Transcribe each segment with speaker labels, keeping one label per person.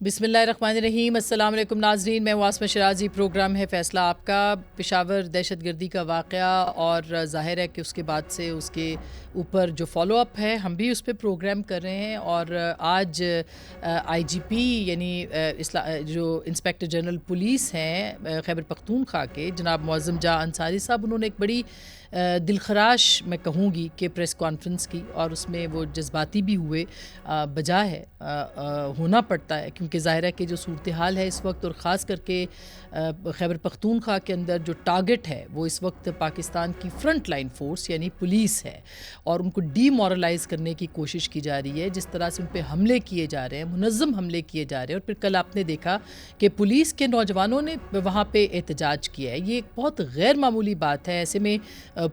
Speaker 1: بسم اللہ الرحمن الرحیم۔ السلام علیکم ناظرین، میں واسمہ شرازی، پروگرام ہے فیصلہ آپ کا۔ پشاور دہشت گردی کا واقعہ، اور ظاہر ہے کہ اس کے بعد سے اس کے اوپر جو فالو اپ ہے ہم بھی اس پہ پروگرام کر رہے ہیں، اور آج آئی جی پی یعنی جو انسپیکٹر جنرل پولیس ہیں خیبر پختونخوا کے، جناب معظم جاں انصاری صاحب، انہوں نے ایک بڑی دلخراش میں کہوں گی کہ پریس کانفرنس کی، اور اس میں وہ جذباتی بھی ہوئے، بجا ہے ہونا پڑتا ہے، کیونکہ ظاہر ہے کہ جو صورتحال ہے اس وقت، اور خاص کر کے خیبر پختونخوا کے اندر جو ٹارگٹ ہے وہ اس وقت پاکستان کی فرنٹ لائن فورس یعنی پولیس ہے، اور ان کو ڈی مورلائز کرنے کی کوشش کی جا رہی ہے، جس طرح سے ان پہ حملے کیے جا رہے ہیں، منظم حملے کیے جا رہے ہیں۔ اور پھر کل آپ نے دیکھا کہ پولیس کے نوجوانوں نے وہاں پہ احتجاج کیا ہے۔ یہ ایک بہت غیر معمولی بات ہے، ایسے میں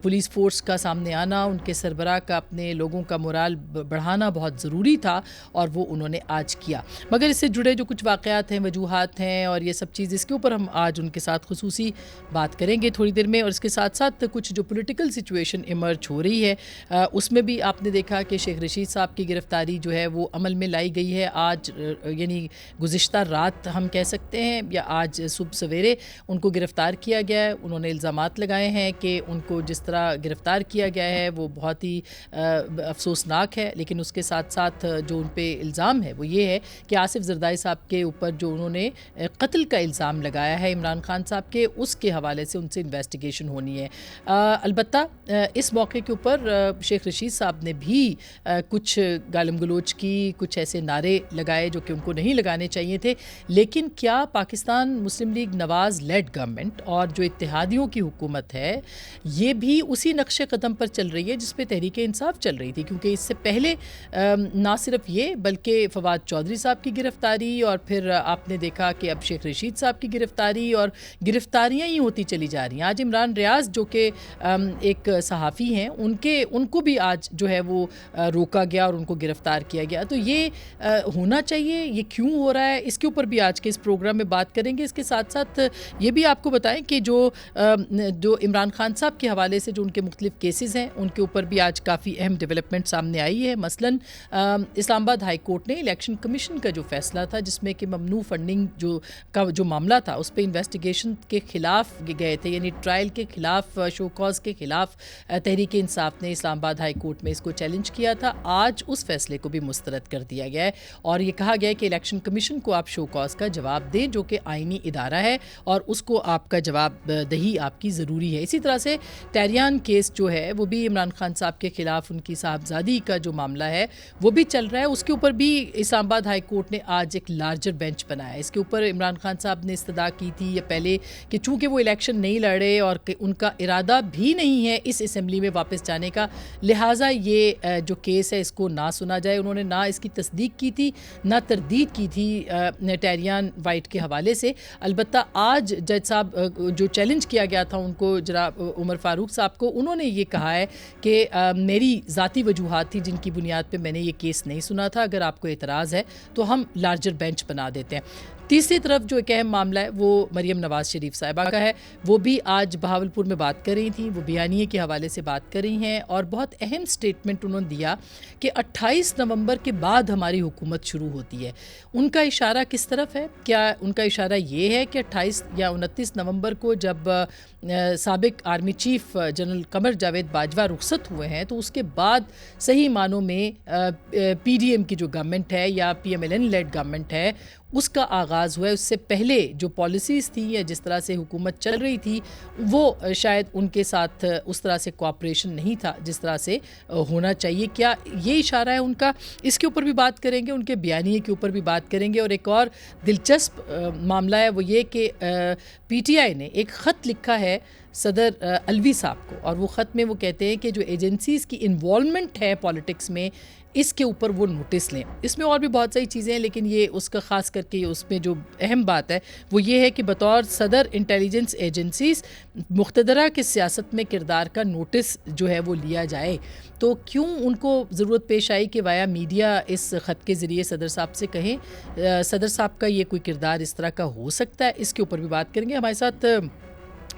Speaker 1: پولیس فورس کا سامنے آنا، ان کے سربراہ کا اپنے لوگوں کا مورال بڑھانا بہت ضروری تھا، اور وہ انہوں نے آج کیا۔ مگر اس سے جڑے جو کچھ واقعات ہیں، وجوہات ہیں، اور یہ سب چیز، اس کے اوپر ہم آج ان کے ساتھ خصوصی بات کریں گے تھوڑی دیر میں۔ اور اس کے ساتھ ساتھ کچھ جو پولیٹیکل سچویشن ایمرج ہو رہی ہے، اس میں بھی آپ نے دیکھا کہ شیخ رشید صاحب کی گرفتاری جو ہے وہ عمل میں لائی گئی ہے آج، یعنی گزشتہ رات ہم کہہ سکتے ہیں، یا آج صبح سویرے ان کو گرفتار کیا گیا ہے۔ انہوں نے الزامات لگائے ہیں کہ ان کو جس طرح گرفتار کیا گیا ہے وہ بہت ہی افسوسناک ہے، لیکن اس کے ساتھ ساتھ جو ان پہ الزام ہے وہ یہ ہے کہ آصف زرداری صاحب کے اوپر جو انہوں نے قتل کا الزام لگایا ہے عمران خان صاحب کے، اس کے حوالے سے ان سے انویسٹیگیشن ہونی ہے۔ البتہ اس موقع کے اوپر شیخ رشید صاحب نے بھی کچھ گالم گلوچ کی، کچھ ایسے نعرے لگائے جو کہ ان کو نہیں لگانے چاہیے تھے۔ لیکن کیا پاکستان مسلم لیگ نواز لیڈ گورنمنٹ اور جو اتحادیوں کی حکومت ہے، یہ بھی اسی نقش قدم پر چل رہی ہے جس پہ تحریک انصاف چل رہی تھی؟ کیونکہ اس سے پہلے نہ صرف یہ بلکہ فواد چودھری صاحب کی گرفتاری، اور پھر آپ نے دیکھا کہ اب شیخ رشید صاحب کی گرفتاری، اور گرفتاریاں ہی ہوتی چلی جا رہی ہیں۔ آج عمران ریاض جو کہ ایک صحافی ہیں، ان کو بھی آج جو ہے وہ روکا گیا اور ان کو گرفتار کیا گیا۔ تو یہ ہونا چاہیے، یہ کیوں ہو رہا ہے، اس کے اوپر بھی آج کے اس پروگرام میں بات کریں گے۔ اس کے ساتھ ساتھ یہ بھی آپ کو بتائیں کہ جو عمران خان صاحب کے حوالے سے جو ان کے مختلف کیسز ہیں، ان کے اوپر بھی آج کافی اہم ڈیولپمنٹ سامنے آئی ہے۔ مثلاً اسلام آباد ہائی کورٹ نے الیکشن کمیشن کا جو فیصلہ تھا، جس میں کہ ممنوع فنڈنگ جو معاملہ تھا، اس پہ انویسٹیگیشن کے خلاف گئے تھے، یعنی ٹرائل کے خلاف، شو کاز کے خلاف تحریک انصاف نے اسلام آباد ہائی کورٹ میں اس کو چیلنج کیا تھا۔ آج اس فیصلے کو بھی مسترد کر دیا گیا ہے، اور یہ کہا گیا ہے کہ الیکشن کمیشن کو آپ شو کاز کا جواب دیں، جو کہ آئینی ادارہ ہے، اور اس کو آپ کا جواب دہی آپ کی ضروری ہے۔ اسی طرح سے ٹیریان کیس جو ہے وہ بھی عمران خان صاحب کے خلاف، ان کی صاحبزادی کا جو معاملہ ہے وہ بھی چل رہا ہے۔ اس کے اوپر بھی اسلام آباد ہائی کورٹ نے آج ایک لارجر بینچ بنایا ہے۔ اس کے اوپر عمران خان صاحب نے استدعا کی تھی یا پہلے کہ چونکہ وہ الیکشن نہیں لڑے اور کہ ان کا ارادہ بھی نہیں ہے اس اسمبلی میں واپس جانے کا، لہٰذا یہ جو کیس ہے اس کو نہ سنا جائے۔ انہوں نے نہ اس کی تصدیق کی تھی، نہ تردید کی تھی ٹیریان وائٹ کے حوالے سے۔ البتہ آج جج صاحب جو چیلنج کیا گیا تھا ان کو، جناب عمر فاروق صاحب کو، انہوں نے یہ کہا ہے کہ میری ذاتی وجوہات تھی جن کی بنیاد پہ میں نے یہ کیس نہیں سنا تھا، اگر آپ کو اعتراض ہے تو ہم لارجر بینچ بنا دیتے ہیں۔ تیسری طرف جو ایک اہم معاملہ ہے وہ مریم نواز شریف صاحبہ کا ہے، وہ بھی آج بہاولپور میں بات کر رہی تھیں، وہ بیانیے کے حوالے سے بات کر رہی ہیں، اور بہت اہم سٹیٹمنٹ انہوں نے دیا کہ 28 نومبر کے بعد ہماری حکومت شروع ہوتی ہے۔ ان کا اشارہ کس طرف ہے؟ کیا ان کا اشارہ یہ ہے کہ 28 یا 29 نومبر کو جب سابق army chief general Qamar Javed Bajwa رخصت ہوئے ہیں، تو اس کے بعد صحیح معنوں میں پی ڈی ایم کی جو گورنمنٹ ہے یا P M L N lead government ہے، اس کا آغاز ہوا ہے۔ اس سے پہلے جو پالیسیز تھی یا جس طرح سے حکومت چل رہی تھی، وہ شاید ان کے ساتھ اس طرح سے کوآپریشن نہیں تھا جس طرح سے ہونا چاہیے۔ کیا یہ اشارہ ہے ان کا؟ اس کے اوپر بھی بات کریں گے، ان کے بیانیے کے اوپر بھی بات کریں گے۔ اور ایک اور دلچسپ معاملہ ہے وہ یہ کہ پی ٹی آئی نے ایک خط لکھا ہے صدر الوی صاحب کو، اور وہ خط میں وہ کہتے ہیں کہ جو ایجنسیز کی انوالومنٹ ہے پالیٹکس میں، اس کے اوپر وہ نوٹس لیں۔ اس میں اور بھی بہت ساری چیزیں ہیں، لیکن یہ اس کا خاص کر کے اس میں جو اہم بات ہے وہ یہ ہے کہ بطور صدر انٹیلیجنس ایجنسیز مقتدرہ کے سیاست میں کردار کا نوٹس جو ہے وہ لیا جائے۔ تو کیوں ان کو ضرورت پیش آئی کہ وایا میڈیا اس خط کے ذریعے صدر صاحب سے کہیں؟ صدر صاحب کا یہ کوئی کردار اس طرح کا ہو سکتا ہے؟ اس کے اوپر بھی بات کریں گے۔ ہمارے ساتھ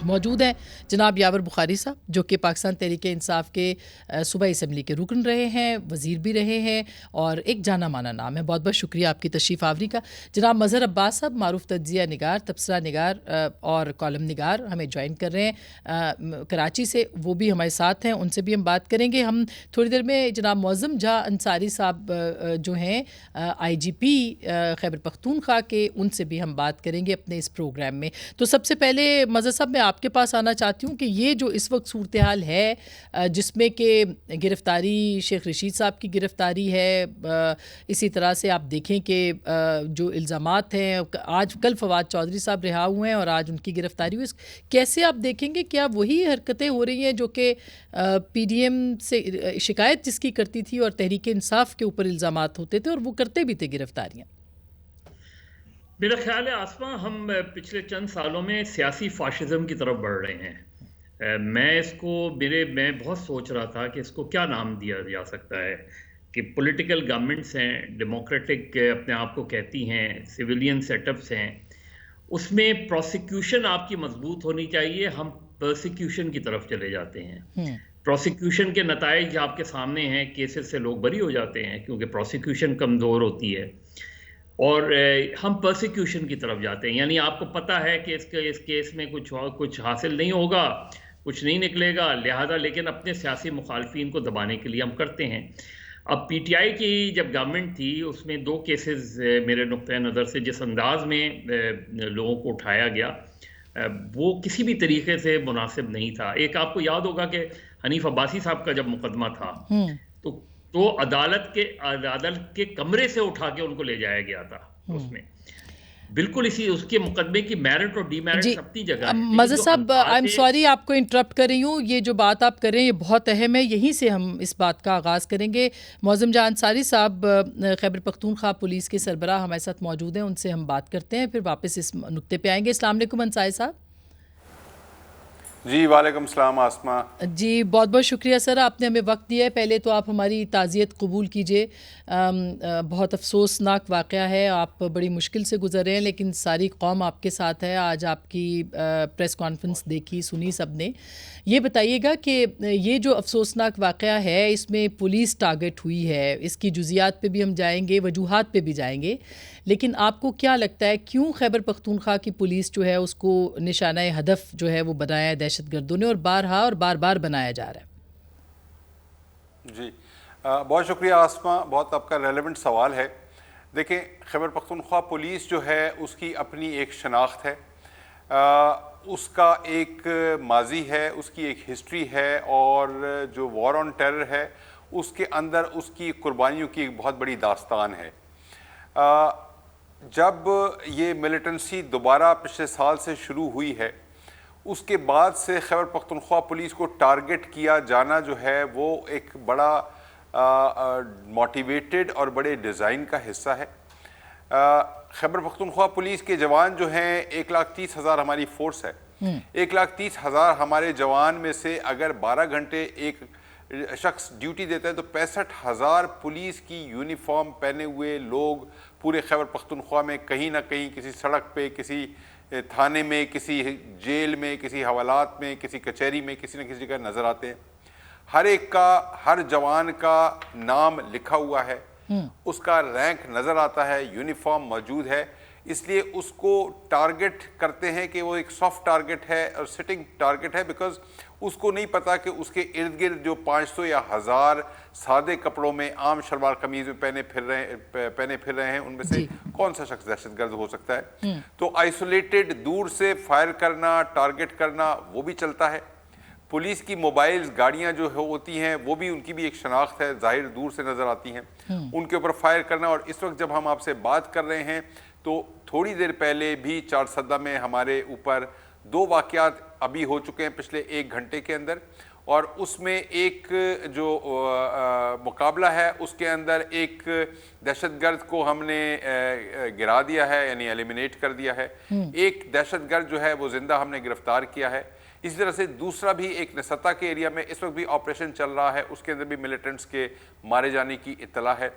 Speaker 1: موجود ہیں جناب یاور بخاری صاحب، جو کہ پاکستان تحریک انصاف کے صوبائی اسمبلی کے رکن رہے ہیں، وزیر بھی رہے ہیں اور ایک جانا مانا نام ہے. بہت بہت شکریہ آپ کی تشریف آوری کا. جناب مظہر عباس صاحب، معروف تجزیہ نگار، تبصرہ نگار اور کالم نگار، ہمیں جوائن کر رہے ہیں کراچی سے، وہ بھی ہمارے ساتھ ہیں، ان سے بھی ہم بات کریں گے. ہم تھوڑی دیر میں جناب معظم جاں انصاری صاحب جو ہیں IGP خیبر پختونخوا کے، ان سے بھی ہم بات کریں گے اپنے اس پروگرام میں. تو سب سے پہلے مظہر صاحب میں آپ کے پاس آنا چاہتی ہوں کہ یہ جو اس وقت صورتحال ہے جس میں کہ گرفتاری شیخ رشید صاحب کی گرفتاری ہے، اسی طرح سے آپ دیکھیں کہ جو الزامات ہیں، آج کل فواد چودھری صاحب رہا ہوئے ہیں اور آج ان کی گرفتاری ہوئی، کیسے آپ دیکھیں گے کیا وہی حرکتیں ہو رہی ہیں جو کہ PDM سے شکایت جس کی کرتی تھی اور تحریک انصاف کے اوپر الزامات ہوتے تھے اور وہ کرتے بھی تھے گرفتاریاں؟
Speaker 2: میرا خیال ہے آسما، ہم پچھلے چند سالوں میں سیاسی فاشزم کی طرف بڑھ رہے ہیں. میں بہت سوچ رہا تھا کہ اس کو کیا نام دیا جا سکتا ہے، کہ پولیٹیکل گورنمنٹس ہیں، ڈیموکریٹک اپنے آپ کو کہتی ہیں، سویلین سیٹ اپس ہیں، اس میں پروسیکیوشن آپ کی مضبوط ہونی چاہیے. ہم پرسیکیوشن کی طرف چلے جاتے ہیں. پروسیکیوشن کے نتائج آپ کے سامنے ہیں، کیسز سے لوگ بری ہو جاتے ہیں کیونکہ پروسیکیوشن کمزور ہوتی ہے، اور ہم پرسیکیوشن کی طرف جاتے ہیں. یعنی آپ کو پتہ ہے کہ اس کیس میں کچھ حاصل نہیں ہوگا، کچھ نہیں نکلے گا، لہذا لیکن اپنے سیاسی مخالفین کو دبانے کے لیے ہم کرتے ہیں. اب PTI کی جب گورنمنٹ تھی، اس میں 2 کیسز میرے نقطۂ نظر سے جس انداز میں لوگوں کو اٹھایا گیا وہ کسی بھی طریقے سے مناسب نہیں تھا. ایک آپ کو یاد ہوگا کہ حنیف عباسی صاحب کا جب مقدمہ تھا تو عدالت کے کمرے سے اٹھا کے ان کو لے جایا گیا تھا. اس میں بالکل اس کے مقدمے کی میرٹ اور ڈی میرٹ اپنی جگہ ہے.
Speaker 1: مظہر صاحب آئی ایم سوری آپ کو انٹرپٹ کر رہی ہوں، یہ جو بات آپ کر رہے ہیں یہ بہت اہم ہے، یہیں سے ہم اس بات کا آغاز کریں گے. معظم جاں انصاری صاحب خیبر پختونخوا پولیس کے سربراہ ہمارے ساتھ موجود ہیں، ان سے ہم بات کرتے ہیں، پھر واپس اس نقطے پہ آئیں گے. السلام علیکم انصاری صاحب.
Speaker 3: جی وعلیکم السلام آسما.
Speaker 1: جی بہت بہت شکریہ سر، آپ نے ہمیں وقت دیا ہے. پہلے تو آپ ہماری تعزیت قبول کیجئے. بہت افسوسناک واقعہ ہے، آپ بڑی مشکل سے گزر رہے ہیں لیکن ساری قوم آپ کے ساتھ ہے. آج آپ کی پریس کانفرنس دیکھی سنی سب نے. یہ بتائیے گا کہ یہ جو افسوسناک واقعہ ہے اس میں پولیس ٹارگٹ ہوئی ہے، اس کی جزیات پہ بھی ہم جائیں گے، وجوہات پہ بھی جائیں گے، لیکن آپ کو کیا لگتا ہے کیوں خیبر پختونخوا کی پولیس جو ہے اس کو نشانہ ہدف جو ہے وہ بنایا ہے دہشت گردوں نے، اور بار بار بنایا جا رہا ہے؟
Speaker 3: جی بہت شکریہ آسما، بہت آپ کا ریلیونٹ سوال ہے. دیکھیں خیبر پختونخوا پولیس جو ہے اس کی اپنی ایک شناخت ہے، اس کا ایک ماضی ہے، اس کی ایک ہسٹری ہے، اور جو وار آن ٹیرر ہے اس کے اندر اس کی قربانیوں کی ایک بہت بڑی داستان ہے. جب یہ ملیٹنسی دوبارہ پچھلے سال سے شروع ہوئی ہے، اس کے بعد سے خیبر پختونخوا پولیس کو ٹارگٹ کیا جانا جو ہے وہ ایک بڑا موٹیویٹڈ اور بڑے ڈیزائن کا حصہ ہے. خیبر پختونخوا پولیس کے جوان جو ہیں 1,30,000 ہماری فورس ہے. 1,30,000 ہمارے جوان میں سے اگر 12 گھنٹے ایک شخص ڈیوٹی دیتا ہے تو 65,000 پولیس کی یونیفارم پہنے ہوئے لوگ پورے خیبر پختونخوا میں کہیں نہ کہیں کسی سڑک پہ، کسی تھانے میں، کسی جیل میں، کسی حوالات میں، کسی کچہری میں، کسی نہ کسی جگہ نظر آتے ہیں. ہر ایک کا، ہر جوان کا نام لکھا ہوا ہے، اس کا رینک نظر آتا ہے، یونیفارم موجود ہے. اس لیے اس کو ٹارگٹ کرتے ہیں کہ وہ ایک سافٹ ٹارگٹ ہے اور سٹنگ ٹارگٹ ہے، بیکاز اس کو نہیں پتا کہ اس کے ارد گرد جو 500 یا 1000 سادے کپڑوں میں عام شلوار قمیض میں پہنے پھر رہے ہیں ان میں سے کون سا شخص دہشت گرد ہو سکتا ہے. تو آئسولیٹڈ دور سے فائر کرنا، ٹارگٹ کرنا وہ بھی چلتا ہے. پولیس کی موبائلز گاڑیاں جو ہوتی ہیں وہ بھی ان کی بھی ایک شناخت ہے، ظاہر دور سے نظر آتی ہیں، ان کے اوپر فائر کرنا. اور اس وقت جب ہم آپ سے بات کر رہے ہیں تو تھوڑی دیر پہلے بھی چارسدہ میں ہمارے اوپر 2 واقعات ابھی ہو چکے ہیں پچھلے 1 گھنٹے کے اندر، اور اس میں ایک جو مقابلہ ہے اس کے اندر ایک دہشت گرد کو ہم نے گرا دیا ہے، یعنی ایلیمینیٹ کر دیا ہے. ایک دہشت گرد جو ہے وہ زندہ ہم نے گرفتار کیا ہے. اسی طرح سے دوسرا بھی ایک نسطا کے ایریا میں اس وقت بھی آپریشن چل رہا ہے، اس کے اندر بھی ملیٹنٹس کے مارے جانے کی اطلاع ہے.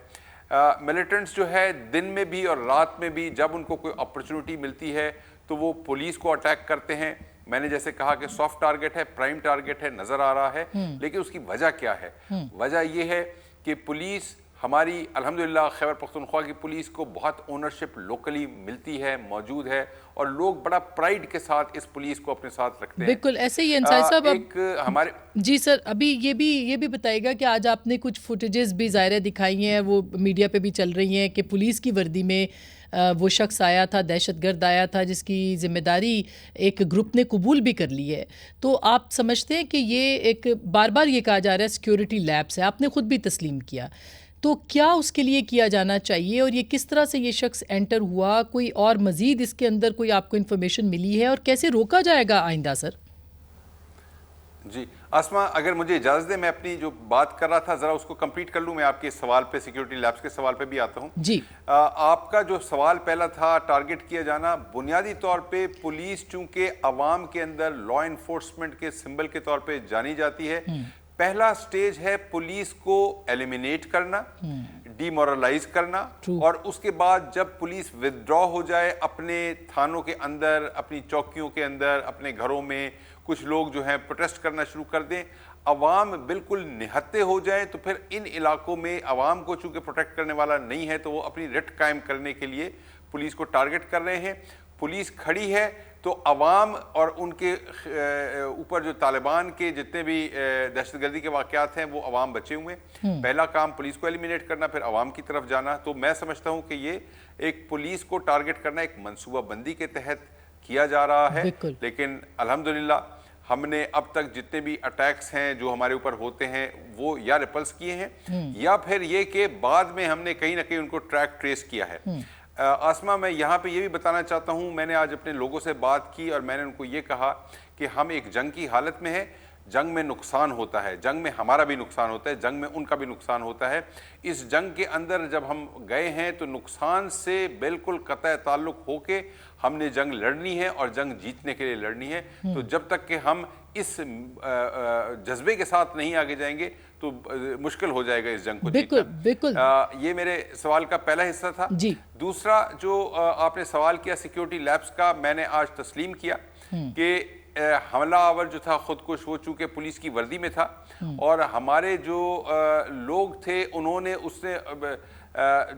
Speaker 3: ملیٹنٹس جو ہے دن میں بھی اور رات میں بھی جب ان کو کوئی اپرچونٹی ملتی ہے تو وہ پولیس کو اٹیک کرتے ہیں، میں نے جیسے کہا کہ سافٹ ٹارگٹ ہے, پرائم ٹارگٹ ہے, نظر آ رہا ہے, لیکن اس کی وجہ کیا ہے؟ وجہ یہ ہے کہ پولیس ہماری الحمدللہ خیبر پختونخوا کی پولیس کو بہت اونرشپ لوکلی ملتی ہے, موجود ہے, اور لوگ بڑا پرائیڈ کے ساتھ اس پولیس کو اپنے ساتھ رکھتے ہیں.
Speaker 1: بالکل ایسے ہی انصاری صاحب.
Speaker 3: ایک ہمارے
Speaker 1: جی سر, ابھی یہ بھی بتائے گا کہ آج آپ نے کچھ فوٹیجز بھی ظاہر دکھائی ہیں, وہ میڈیا پہ بھی چل رہی ہیں کہ پولیس کی وردی میں وہ شخص آیا تھا, دہشت گرد آیا تھا, جس کی ذمہ داری ایک گروپ نے قبول بھی کر لی ہے. تو آپ سمجھتے ہیں کہ یہ ایک بار بار یہ کہا جا رہا ہے سیکیورٹی لیپس ہے, آپ نے خود بھی تسلیم کیا, تو کیا اس کے لیے کیا جانا چاہیے, اور یہ کس طرح سے یہ شخص انٹر ہوا, کوئی اور مزید اس کے اندر کوئی آپ کو انفارمیشن ملی ہے, اور کیسے روکا جائے گا آئندہ سر؟
Speaker 3: جی آسما, اگر مجھے اجازت دیں میں اپنی جو بات کر رہا تھا ذرا اس کو کمپلیٹ کر لوں. میں آپ کے سوال پہ, سیکیورٹی لیبس کے سوال پہ بھی آتا ہوں.
Speaker 1: جی
Speaker 3: آپ کا جو سوال پہلا تھا ٹارگٹ کیا جانا, بنیادی طور پہ پولیس چونکہ عوام کے اندر لا انفورسمنٹ کے سمبل کے طور پہ جانی جاتی ہے, پہلا سٹیج ہے پولیس کو ایلیمینیٹ کرنا, ڈی مورلائز کرنا, اور اس کے بعد جب پولیس ودرا ہو جائے اپنے تھانوں کے اندر, اپنی چوکیوں کے اندر, اپنے گھروں میں کچھ لوگ جو ہیں پروٹیسٹ کرنا شروع کر دیں, عوام بالکل نہتے ہو جائیں, تو پھر ان علاقوں میں عوام کو چونکہ پروٹیکٹ کرنے والا نہیں ہے تو وہ اپنی رٹ قائم کرنے کے لیے پولیس کو ٹارگٹ کر رہے ہیں. پولیس کھڑی ہے تو عوام اور ان کے اوپر جو طالبان کے جتنے بھی دہشت گردی کے واقعات ہیں وہ عوام بچے ہوئے ہیں. پہلا کام پولیس کو ایلیمینیٹ کرنا, پھر عوام کی طرف جانا. تو میں سمجھتا ہوں کہ یہ ایک پولیس کو ٹارگٹ کرنا ایک منصوبہ بندی کے تحت کیا جا رہا ہے. لیکن الحمدللہ ہم نے اب تک جتنے بھی اٹیکس ہیں جو ہمارے اوپر ہوتے ہیں وہ یا ریپلس کیے ہیں, یا پھر یہ کہ بعد میں ہم نے کہیں نہ کہیں ان کو ٹریک ٹریس کیا ہے. آسما, میں یہاں پہ یہ بھی بتانا چاہتا ہوں, میں نے آج اپنے لوگوں سے بات کی اور میں نے ان کو یہ کہا کہ ہم ایک جنگ کی حالت میں ہیں, جنگ میں نقصان ہوتا ہے, جنگ میں ہمارا بھی نقصان ہوتا ہے, جنگ میں ان کا بھی نقصان ہوتا ہے. اس جنگ کے اندر جب ہم گئے ہیں تو نقصان سے بالکل قطع تعلق ہو کے ہم نے جنگ لڑنی ہے اور جنگ جیتنے کے لیے لڑنی ہے. تو جب تک کہ ہم اس جذبے کے ساتھ نہیں آگے جائیں گے تو مشکل ہو جائے گا اس جنگ کو جیتنا.
Speaker 1: بالکل
Speaker 3: یہ میرے سوال کا پہلا حصہ تھا. دوسرا جو آپ نے سوال کیا سیکیورٹی لیبس کا, میں نے آج تسلیم کیا کہ حملہ آور جو تھا خودکش وہ چونکہ پولیس کی وردی میں تھا, اور ہمارے جو لوگ تھے انہوں نے اس نے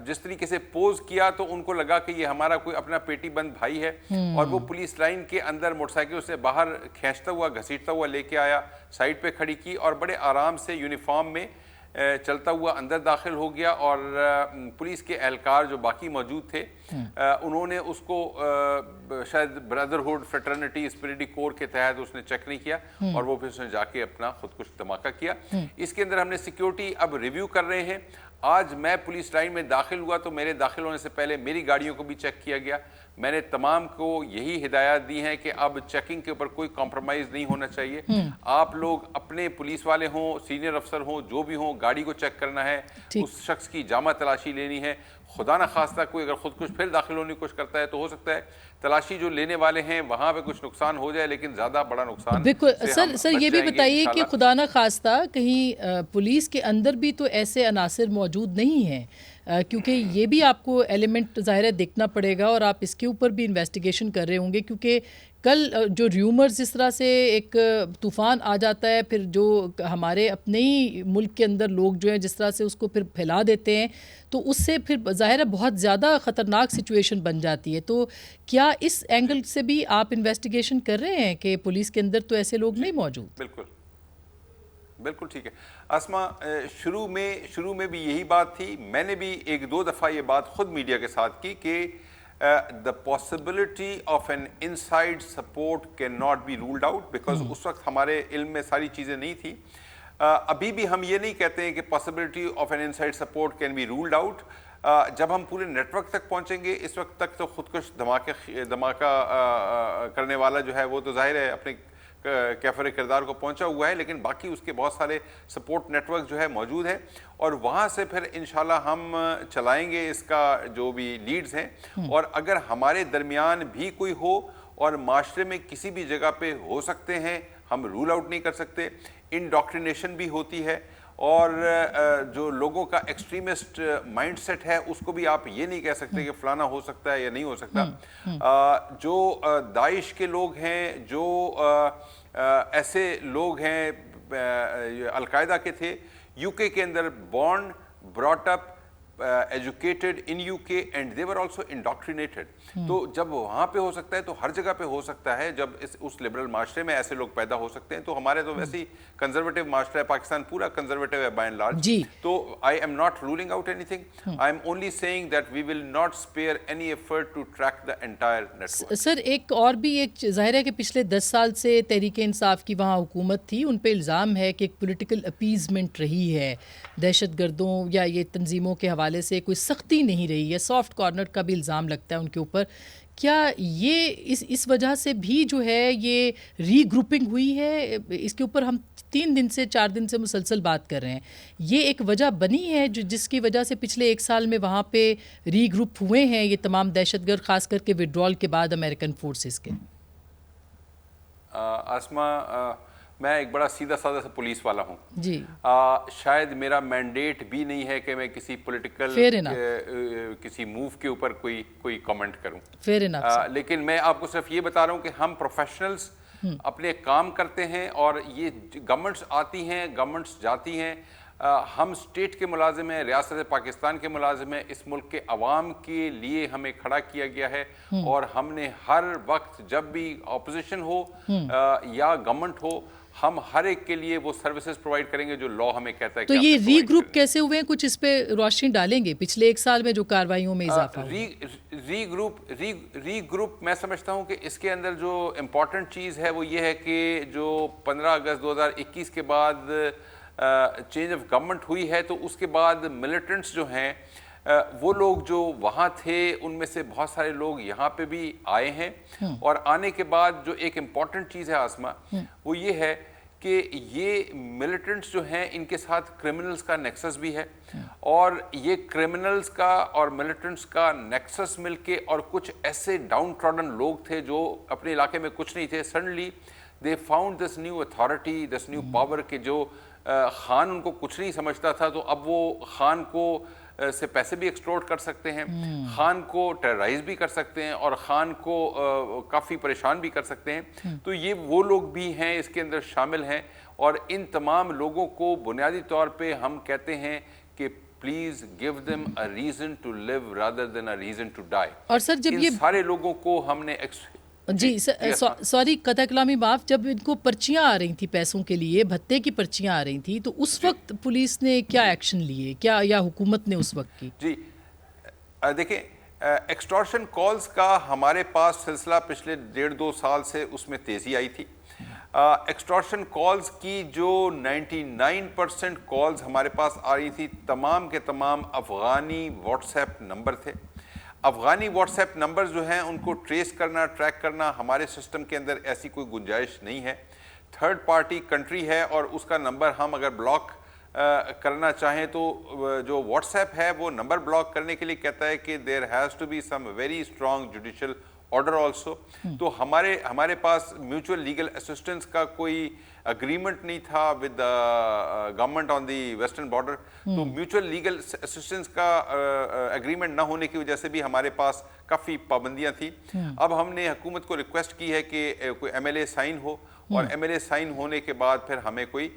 Speaker 3: جس طریقے سے پوز کیا تو ان کو لگا کہ یہ ہمارا کوئی اپنا پیٹی بند بھائی ہے, اور وہ پولیس لائن کے اندر موٹر سائیکل سے باہر کھینچتا ہوا گھسیٹتا ہوا لے کے آیا, سائڈ پہ کھڑی کی, اور بڑے آرام سے یونیفارم میں چلتا ہوا اندر داخل ہو گیا. اور پولیس کے اہلکار جو باقی موجود تھے انہوں نے اس کو شاید بردرہڈ فریٹرنٹی اسپرٹی کور کے تحت اس نے چیک نہیں کیا, اور وہ پھر اس نے جا کے اپنا خودکش دھماکہ کیا. اس کے اندر ہم نے سیکیورٹی اب ریویو کر رہے ہیں. آج میں پولیس لائن میں داخل ہوا تو میرے داخل ہونے سے پہلے میری گاڑیوں کو بھی چیک کیا گیا. میں نے تمام کو یہی ہدایات دی ہیں کہ اب چیکنگ کے اوپر کوئی کمپرومائز نہیں ہونا چاہیے. آپ لوگ اپنے پولیس والے ہوں, سینئر افسر ہوں, جو بھی ہوں, گاڑی کو چیک کرنا ہے, اس شخص کی جامع تلاشی لینی ہے. خدا نہ خواستہ کوئی اگر خودکش پھر داخل ہونے کی کوشش کرتا ہے تو ہو سکتا ہے تلاشی جو لینے والے ہیں وہاں پہ کچھ نقصان ہو جائے, لیکن زیادہ بڑا نقصان.
Speaker 1: بالکل سر یہ بھی بتائیے کہ خدا نہ خواستہ کہیں پولیس کے اندر بھی تو ایسے عناصر موجود نہیں ہیں, کیونکہ یہ بھی آپ کو ایلیمنٹ ظاہر دیکھنا پڑے گا, اور آپ اس کے اوپر بھی انویسٹیگیشن کر رہے ہوں گے, کیونکہ کل جو ریومرز جس طرح سے ایک طوفان آ جاتا ہے, پھر جو ہمارے اپنے ہی ملک کے اندر لوگ جو ہیں جس طرح سے اس کو پھر پھیلا دیتے ہیں, تو اس سے پھر ظاہر ہے بہت زیادہ خطرناک سچویشن بن جاتی ہے. تو کیا اس اینگل سے بھی آپ انویسٹیگیشن کر رہے ہیں کہ پولیس کے اندر تو ایسے لوگ نہیں موجود؟
Speaker 3: بالکل ٹھیک ہے آسما, شروع میں بھی یہی بات تھی. میں نے بھی ایک دو دفعہ یہ بات خود میڈیا کے ساتھ کی کہ the possibility of an inside support cannot be ruled out, because اس وقت ہمارے علم میں ساری چیزیں نہیں تھی. ابھی بھی ہم یہ نہیں کہتے ہیں کہ possibility of an inside support can be ruled out. جب ہم پورے نیٹ ورک تک پہنچیں گے, اس وقت تک تو خودکش دھماکہ کرنے والا جو ہے وہ تو ظاہر ہے اپنے کیفر کردار کو پہنچا ہوا ہے, لیکن باقی اس کے بہت سارے سپورٹ نیٹ ورک جو ہے موجود ہے, اور وہاں سے پھر انشاءاللہ ہم چلائیں گے اس کا جو بھی لیڈز ہیں. اور اگر ہمارے درمیان بھی کوئی ہو اور معاشرے میں کسی بھی جگہ پہ ہو سکتے ہیں, ہم رول آؤٹ نہیں کر سکتے. انڈاکٹرینیشن بھی ہوتی ہے, اور جو لوگوں کا ایکسٹریمسٹ مائنڈ سیٹ ہے اس کو بھی آپ یہ نہیں کہہ سکتے کہ فلانا ہو سکتا ہے یا نہیں ہو سکتا. جو داعش کے لوگ ہیں, جو ایسے لوگ ہیں القاعدہ کے تھے, یو کے کے اندر born, brought up, educated in UK and they were also indoctrinated. تو جب وہاں پہ ہو سکتا ہے تو ہر جگہ پہ ہو سکتا ہے. جب اس لبرل معاشرے میں ایسے لوگ پیدا ہو سکتے ہیں, تو ہمارے تو ویسے ہی کنزرویٹو معاشرہ ہے, پاکستان پورا کنزرویٹو ہے بائی اینڈ لارج. تو I am not ruling out anything. I am only saying that we will not spare any effort to track the entire network.
Speaker 1: سر ایک اور بھی ایک ظاہر ہے کہ پچھلے 10 سال سے تحریک انصاف کی وہاں حکومت تھی, ان پہ الزام ہے کہ ایک پولیٹیکل اپیزمنٹ رہی ہے, دہشت گردوں یا یہ تنظیموں کے حوالے سے کوئی سختی نہیں رہی ہے, سافٹ کارنر کا بھی الزام لگتا ہے ان کے اوپر. کیا یہ اس وجہ سے بھی جو ہے یہ ری گروپنگ ہوئی ہے؟ اس کے اوپر ہم 3 دن سے 4 دن سے مسلسل بات کر رہے ہیں. یہ ایک وجہ بنی ہے جس کی وجہ سے پچھلے 1 سال میں وہاں پہ ری گروپ ہوئے ہیں یہ تمام دہشت گرد, خاص کر کے وڈرال کے بعد امریکن فورسز کے.
Speaker 3: آسما, میں ایک بڑا سیدھا سادہ سا پولیس والا ہوں
Speaker 1: جی.
Speaker 3: شاید میرا مینڈیٹ بھی نہیں ہے کہ میں کسی پولیٹیکل کسی موو کے اوپر کوئی کامنٹ کروں. لیکن میں آپ کو صرف یہ بتا رہا ہوں کہ ہم پروفیشنلز اپنے کام کرتے ہیں, اور یہ گورنمنٹس آتی ہیں, گورنمنٹس جاتی ہیں, ہم اسٹیٹ کے ملازم ہیں, ریاست پاکستان کے ملازم ہیں. اس ملک کے عوام کے لیے ہمیں کھڑا کیا گیا ہے, اور ہم نے ہر وقت جب بھی اپوزیشن ہو یا گورنمنٹ ہو, ہم ہر ایک کے لیے وہ سروسز پرووائڈ کریں گے جو لا ہمیں کہتا ہے.
Speaker 1: تو یہ ری گروپ کیسے ہوئے ہیں, کچھ اس پہ روشنی ڈالیں گے پچھلے 1 سال میں جو کارروائیوں میں اضافہ ہوا؟
Speaker 3: ری گروپ میں سمجھتا ہوں کہ اس کے اندر جو امپورٹنٹ چیز ہے وہ یہ ہے کہ جو 15 اگست 2021 کے بعد چینج آف گورنمنٹ ہوئی ہے, تو اس کے بعد ملیٹنٹس جو ہیں وہ لوگ جو وہاں تھے ان میں سے بہت سارے لوگ یہاں پہ بھی آئے ہیں. اور آنے کے بعد جو ایک امپورٹنٹ چیز ہے آسما, وہ یہ ہے کہ یہ ملیٹنٹس جو ہیں ان کے ساتھ کرمنلز کا نیکسس بھی ہے, اور یہ کرمنلز کا اور ملیٹنٹس کا نیکسس مل کے, اور کچھ ایسے ڈاؤن ٹراڈن لوگ تھے جو اپنے علاقے میں کچھ نہیں تھے, suddenly they found this new authority, this new power, کہ جو خان ان کو کچھ نہیں سمجھتا تھا, تو اب وہ خان کو سے پیسے بھی ایکسٹورٹ کر سکتے ہیں, خان کو ٹیررائز بھی کر سکتے ہیں, اور خان کو کافی پریشان بھی کر سکتے ہیں. تو یہ وہ لوگ بھی ہیں اس کے اندر شامل ہیں, اور ان تمام لوگوں کو بنیادی طور پہ ہم کہتے ہیں کہ please give them a reason to live rather than a reason to die.
Speaker 1: اور سر جب یہ
Speaker 3: سارے لوگوں کو ہم نے
Speaker 1: جی سوری قطع کلامی معاف, جب ان کو پرچیاں آ رہی تھیں پیسوں کے لیے, بھتے کی پرچیاں آ رہی تھیں, تو اس وقت پولیس نے کیا ایکشن لیے, کیا یا حکومت نے اس وقت کی؟
Speaker 3: جی دیکھیں, ایکسٹورشن کالز کا ہمارے پاس سلسلہ پچھلے 1.5-2 سال سے اس میں تیزی آئی تھی. ایکسٹورشن کالز کی جو 99% کالز ہمارے پاس آ رہی تھی, تمام کے تمام افغانی واٹس ایپ نمبر تھے. افغانی واٹس ایپ نمبر جو ہیں ان کو ٹریس کرنا, ٹریک کرنا ہمارے سسٹم کے اندر ایسی کوئی گنجائش نہیں ہے. تھرڈ پارٹی کنٹری ہے, اور اس کا نمبر ہم اگر بلاک کرنا چاہیں تو جو واٹس ایپ ہے وہ نمبر بلاک کرنے کے لیے کہتا ہے کہ there has to be some very strong judicial order also. تو ہمارے پاس میوچل لیگل اسسٹنس کا کوئی اگریمنٹ نہیں تھا with government on the western border. تو میوچل لیگل اسسٹنس کا اگریمنٹ نہ ہونے کی وجہ سے بھی ہمارے پاس کافی پابندیاں تھیں. اب ہم نے حکومت کو ریکویسٹ کی ہے کہ کوئی ایم ایل اے سائن ہو, اور ایم ایل اے سائن ہونے کے بعد پھر ہمیں کوئی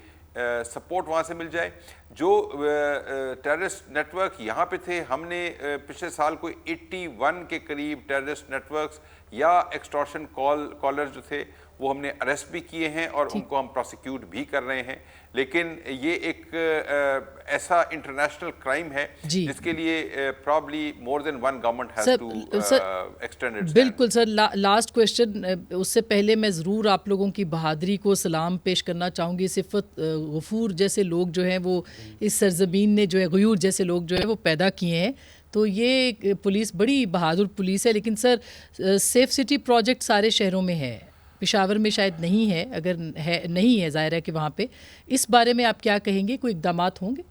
Speaker 3: سپورٹ وہاں سے مل جائے. جو ٹیررسٹ نیٹ ورک یہاں پہ تھے, ہم نے پچھلے سال کوئی 81 کے قریب ٹیررسٹ نیٹ ورکس یا ایکسٹورشن کالر جو تھے وہ ہم نے اریسٹ بھی کیے ہیں, اور ان کو ہم پروسیکیوٹ بھی کر رہے ہیں. لیکن یہ ایک ایسا انٹرنیشنل کرائم ہے جس کے لیے probably more than one government has to extend its.
Speaker 1: بالکل سر, لاسٹ کویسچن, اس سے پہلے میں ضرور آپ لوگوں کی بہادری کو سلام پیش کرنا چاہوں گی. صفت غفور جیسے لوگ جو ہیں وہ اس سرزمین نے جو ہے, غیور جیسے لوگ جو ہے وہ پیدا کیے ہیں, تو یہ پولیس بڑی بہادر پولیس ہے. لیکن سر سیف سٹی پروجیکٹ سارے شہروں میں ہے, پشاور میں شاید نہیں ہے, اگر ہے نہیں ہے ظاہر ہے کہ وہاں پہ, اس بارے میں آپ کیا کہیں گے, کوئی اقدامات ہوں گے؟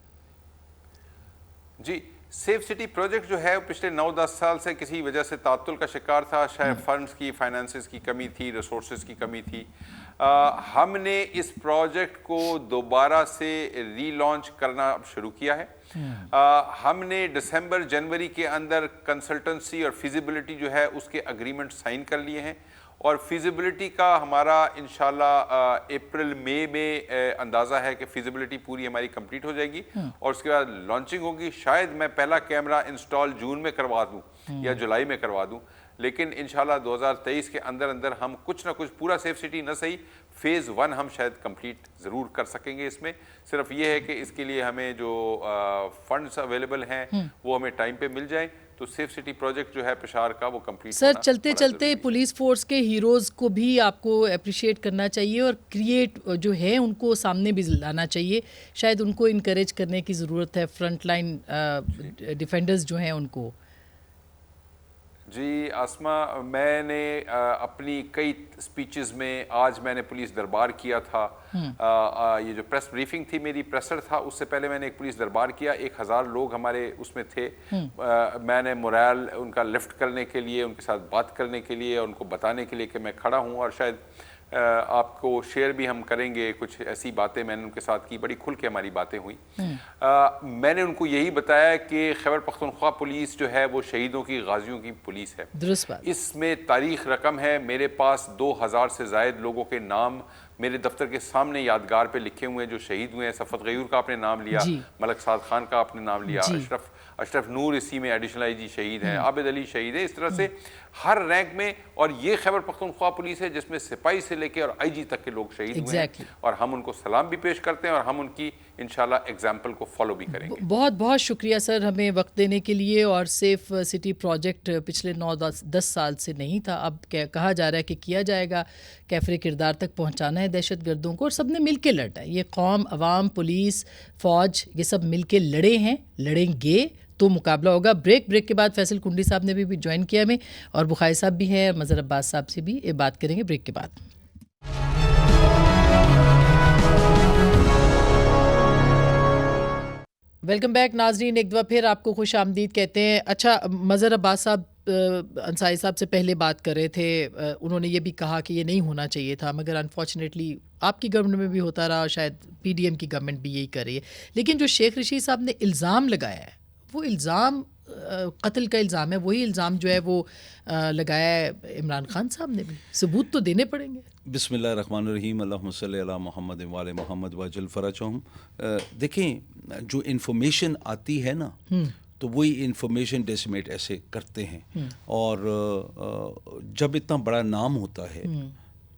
Speaker 3: جی, سیف سٹی پروجیکٹ جو ہے پچھلے 9-10 سال سے کسی وجہ سے تعطل کا شکار تھا. شاید فنڈز کی, فائنانسز کی کمی تھی, ریسورسز کی کمی تھی. ہم نے اس پروجیکٹ کو دوبارہ سے ری لانچ کرنا شروع کیا ہے. ہم نے دسمبر جنوری کے اندر کنسلٹنسی اور فیزیبلٹی جو ہے اس کے اگریمنٹ سائن کر لیے ہیں, اور فیزیبلٹی کا ہمارا انشاءاللہ اپریل مئی میں اندازہ ہے کہ فیزیبلٹی پوری ہماری کمپلیٹ ہو جائے گی, اور اس کے بعد لانچنگ ہوگی. شاید میں پہلا کیمرہ انسٹال جون میں کروا دوں یا جولائی میں کروا دوں, لیکن انشاءاللہ 2023 کے اندر ہم کچھ نہ کچھ پورا سیف سٹی نہ صحیح فیز 1 ہم شاید کمپلیٹ ضرور کر سکیں گے. اس میں صرف یہ ہے کہ اس کے لیے ہمیں جو فنڈز اویلیبل ہیں وہ ہمیں ٹائم پہ مل جائیں, تو سیف سٹی پروجیکٹ جو ہے پشاور کا وہ کمپلیٹ.
Speaker 1: سر چلتے چلتے پولیس فورس کے ہیروز کو بھی آپ کو اپریشیٹ کرنا چاہیے, اور کریٹ جو ہے ان کو سامنے بھی لانا چاہیے. شاید ان کو انکریج کرنے کی ضرورت ہے, فرنٹ لائن ڈیفینڈرز جو ہیں ان کو.
Speaker 3: جی آسما, میں نے اپنی کئی سپیچز میں, آج میں نے پولیس دربار کیا تھا, یہ جو پریس بریفنگ تھی میری پریسر تھا, اس سے پہلے میں نے ایک پولیس دربار کیا. 1000 لوگ ہمارے اس میں تھے. میں نے مورال ان کا لفٹ کرنے کے لیے, ان کے ساتھ بات کرنے کے لیے, ان کو بتانے کے لیے کہ میں کھڑا ہوں, اور شاید آپ کو شیئر بھی ہم کریں گے کچھ ایسی باتیں میں نے ان کے ساتھ کی. بڑی کھل کے ہماری باتیں ہوئیں. میں نے ان کو یہی بتایا کہ خیبر پختونخوا پولیس جو ہے وہ شہیدوں کی, غازیوں کی پولیس ہے.
Speaker 1: درست بات.
Speaker 3: اس میں تاریخ رقم ہے. میرے پاس 2000 سے زائد لوگوں کے نام میرے دفتر کے سامنے یادگار پہ لکھے ہوئے ہیں جو شہید ہوئے ہیں. صفت غیور کا آپ نے نام لیا, ملک سعد خان کا آپ نے نام لیا, اشرف نور اسی میں ایڈیشنل آئی جی شہید ہیں, عابد علی شہید ہے. اس طرح سے ہر رینک میں, اور یہ خیبر پختونخوا پولیس ہے جس میں سپاہی سے لے کے اور آئی جی تک کے لوگ شہید ہوئے ہیں, اور ہم ان کو سلام بھی پیش کرتے ہیں, اور ہم ان کی انشاءاللہ ایگزامپل کو فالو بھی کریں گے.
Speaker 1: بہت بہت شکریہ سر ہمیں وقت دینے کے لیے. اور سیف سٹی پروجیکٹ پچھلے 9-10 سال سے نہیں تھا, اب کہا جا رہا ہے کہ کیا جائے گا. کیفر کردار تک پہنچانا ہے دہشت گردوں کو, اور سب نے مل کے لڑنا ہے. یہ قوم, عوام, پولیس, فوج, یہ سب مل کے لڑے ہیں, لڑیں گے تو مقابلہ ہوگا. بریک کے بعد فیصل کنڈی صاحب نے بھی جوائن کیا ہمیں, اور بخاری صاحب بھی ہیں, اور مظہر عباس صاحب سے بھی بات کریں گے بریک کے بعد. ویلکم بیک ناظرین, ایک دفعہ پھر آپ کو خوش آمدید کہتے ہیں. اچھا, مظہر عباس صاحب انصاری صاحب سے پہلے بات کر رہے تھے, انہوں نے یہ بھی کہا کہ یہ نہیں ہونا چاہیے تھا, مگر انفارچونیٹلی آپ کی گورنمنٹ میں بھی ہوتا رہا, شاید پی ڈی ایم کی گورنمنٹ بھی یہی کر رہی ہے. لیکن جو شیخ رشید صاحب نے الزام لگایا ہے, وہ الزام قتل کا الزام ہے, وہی الزام جو ہے وہ لگایا ہے عمران خان صاحب نے بھی. ثبوت تو دینے پڑیں گے.
Speaker 4: بسم اللہ الرحمن الرحیم, اللہم صلی علی محمد وعلی محمد وجل فرجہم. دیکھیں, جو انفارمیشن آتی ہے نا, تو وہی انفارمیشن ڈیسیمیٹ ایسے کرتے ہیں, اور جب اتنا بڑا نام ہوتا ہے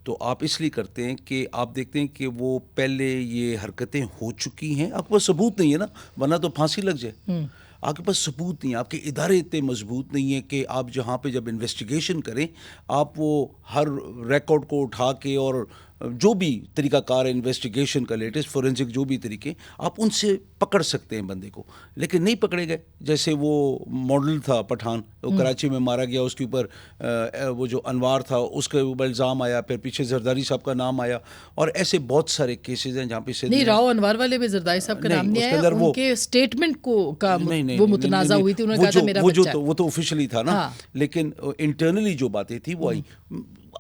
Speaker 4: تو آپ اس لیے کرتے ہیں کہ آپ دیکھتے ہیں کہ وہ پہلے یہ حرکتیں ہو چکی ہیں, آپ کو ثبوت نہیں ہے نا, ورنہ تو پھانسی لگ جائے. آپ کے پاس ثبوت نہیں ہے, آپ کے ادارے اتنے مضبوط نہیں ہیں کہ آپ جہاں پہ جب انویسٹیگیشن کریں آپ وہ ہر ریکارڈ کو اٹھا کے, اور جو بھی طریقہ کار ہے انویسٹیگیشن کا, لیٹسٹ فورینسک جو بھی طریقے, آپ ان سے پکڑ سکتے ہیں بندے کو, لیکن نہیں پکڑے گئے. جیسے وہ ماڈل تھا پٹھان, وہ کراچی میں مارا گیا, اس کے اوپر وہ جو انوار تھا اس کے اوپر الزام آیا, پھر پیچھے زرداری صاحب کا نام آیا, اور ایسے بہت سارے کیسز ہیں جہاں پہ
Speaker 1: نہیں, راؤ انوار والے میں زرداری صاحب کا نام نہیں آیا, ان کے اسٹیٹمنٹ کو کا وہ متنازع ہوئی تھی, انہوں نے کہا تھا میرا بچہ,
Speaker 4: وہ تو آفیشلی تھا نا, لیکن انٹرنلی جو باتیں تھی وہ آئی,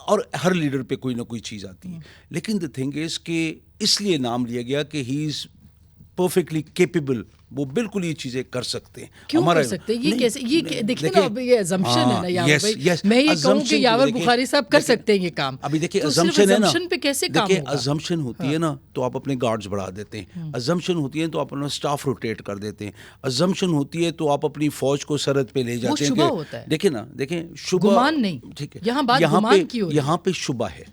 Speaker 4: اور ہر لیڈر پہ کوئی نہ کوئی چیز آتی ہے. لیکن دا تھنگ از کہ اس لیے نام لیا گیا کہ ہی از پرفیکٹلی کیپیبل, وہ بالکل یہ چیزیں کر سکتے ہیں.
Speaker 1: کیوں کر سکتے ہیں؟ یہ کیسے, یہ دیکھیں نا, یہ assumption ہے نا یاور بھائی. میں یہ کہوں کہ یاور بخاری صاحب کر سکتے ہیں یہ کام.
Speaker 4: ابھی دیکھیں assumption ہے نا,
Speaker 1: assumption پہ کیسے کام ہوگا؟
Speaker 4: assumption ہوتی ہے نا تو آپ اپنے گارڈز بڑھا دیتے ہیں, assumption ہوتی ہے تو آپ اپنا اسٹاف روٹیٹ کر دیتے ہیں, assumption ہوتی ہے تو آپ اپنی فوج کو سرحد پہ لے جاتے ہیں.
Speaker 1: وہ شبہ ہوتا ہے.
Speaker 4: دیکھیں نا, دیکھیں شبہ,
Speaker 1: گمان نہیں,
Speaker 4: ٹھیک ہے,
Speaker 1: یہاں بات گمان کی ہوتی ہے.
Speaker 4: یہاں پہ شبہ ہے,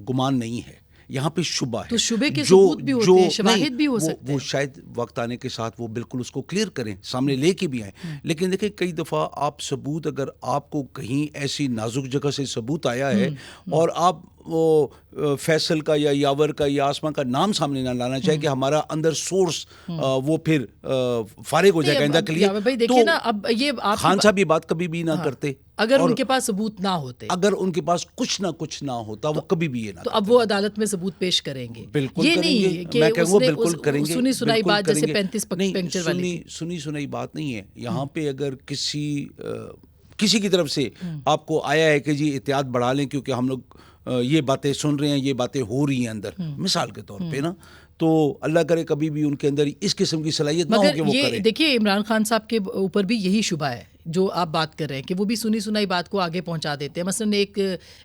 Speaker 4: گمان نہیں ہے, یہاں پہ شبہ ہے.
Speaker 1: تو شبے کے ثبوت بھی ہوتے ہیں, شواہد بھی ہو سکتے ہیں.
Speaker 4: وہ شاید وقت آنے کے ساتھ وہ بالکل اس کو کلیئر کریں, سامنے لے کے بھی آئیں. لیکن دیکھیں کئی دفعہ آپ ثبوت, اگر آپ کو کہیں ایسی نازک جگہ سے ثبوت آیا ہے اور آپ وہ فیصل کا یا یاور کا یا آسما کا نام سامنے نہ لانا چاہے کہ ہمارا اندر سورس وہ پھر فارغ ہو جائے گا آئندہ کے لیے, تو خان صاحب یہ بات کبھی بھی نہ کرتے.
Speaker 1: اگر ان کے پاس ثبوت نہ ہوتے,
Speaker 4: اگر ان کے پاس کچھ نہ ہوتا, وہ کبھی بھی یہ نہ,
Speaker 1: تو اب وہ عدالت میں ثبوت پیش کریں گے.
Speaker 4: بالکل
Speaker 1: یہ نہیں کہ
Speaker 4: میں کہوں گا بالکل کریں گے.
Speaker 1: سنی سنائی بات جیسے 35 پنکچر والی,
Speaker 4: سنی سنائی بات نہیں ہے. یہاں پہ اگر کسی کی طرف سے آپ کو آیا ہے کہ جی احتیاط بڑھا لیں کیونکہ ہم لوگ یہ باتیں سن رہے ہیں, یہ باتیں ہو رہی ہیں اندر, مثال کے طور پہ نا, تو اللہ کرے کبھی بھی ان کے اندر اس قسم کی صلاحیت نہ ہو کہ وہ کریں.
Speaker 1: یہ دیکھیے عمران خان صاحب کے اوپر بھی یہی شبہ ہے جو آپ بات کر رہے ہیں کہ وہ بھی سنی سنائی بات کو آگے پہنچا دیتے ہیں. مثلا ایک